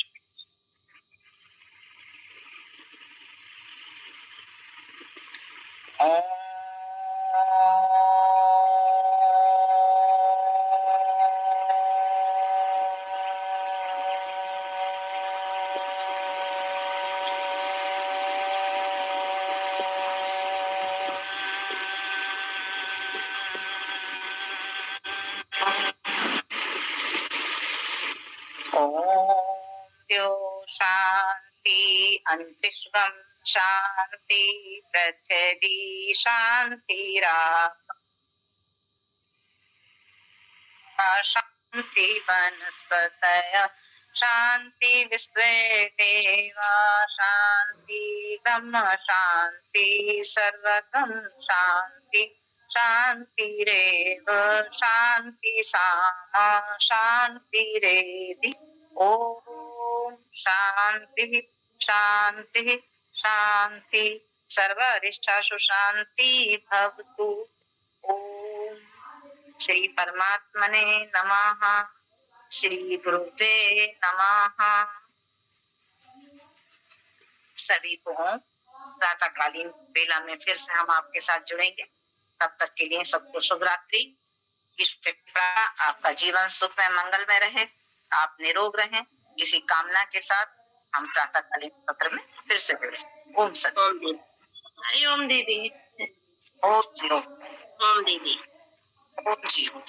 Speaker 3: ओम अंतरिक्षं शांति पृथ्वी शांतिराप शांति वनस्पतयः शांति विश्वे देवा शांति ब्रह्म शांति सर्वगं शांति शांतिरेव शांति सामा शांतिरेधि ओम शांति शांति शांति सर्वरिष्ठासु शांति भवतु ओम श्री परमात्मने नमः श्री गुरुवे नमः। सभी को प्रातःकालीन बेला में फिर से हम आपके साथ जुड़ेंगे। तब तक के लिए सबको शुभ रात्रि। ईश्वर से कृपा आपका जीवन सुखमय मंगलमय रहे, आप निरोग रहें। इसी कामना के साथ हम प्रातःकालीन सत्र में फिर से जुड़े। ओम सत्य।
Speaker 6: हरिओम दीदी।
Speaker 3: ओम जी ओम।
Speaker 5: ओम दीदी।
Speaker 3: ओम जी ओम।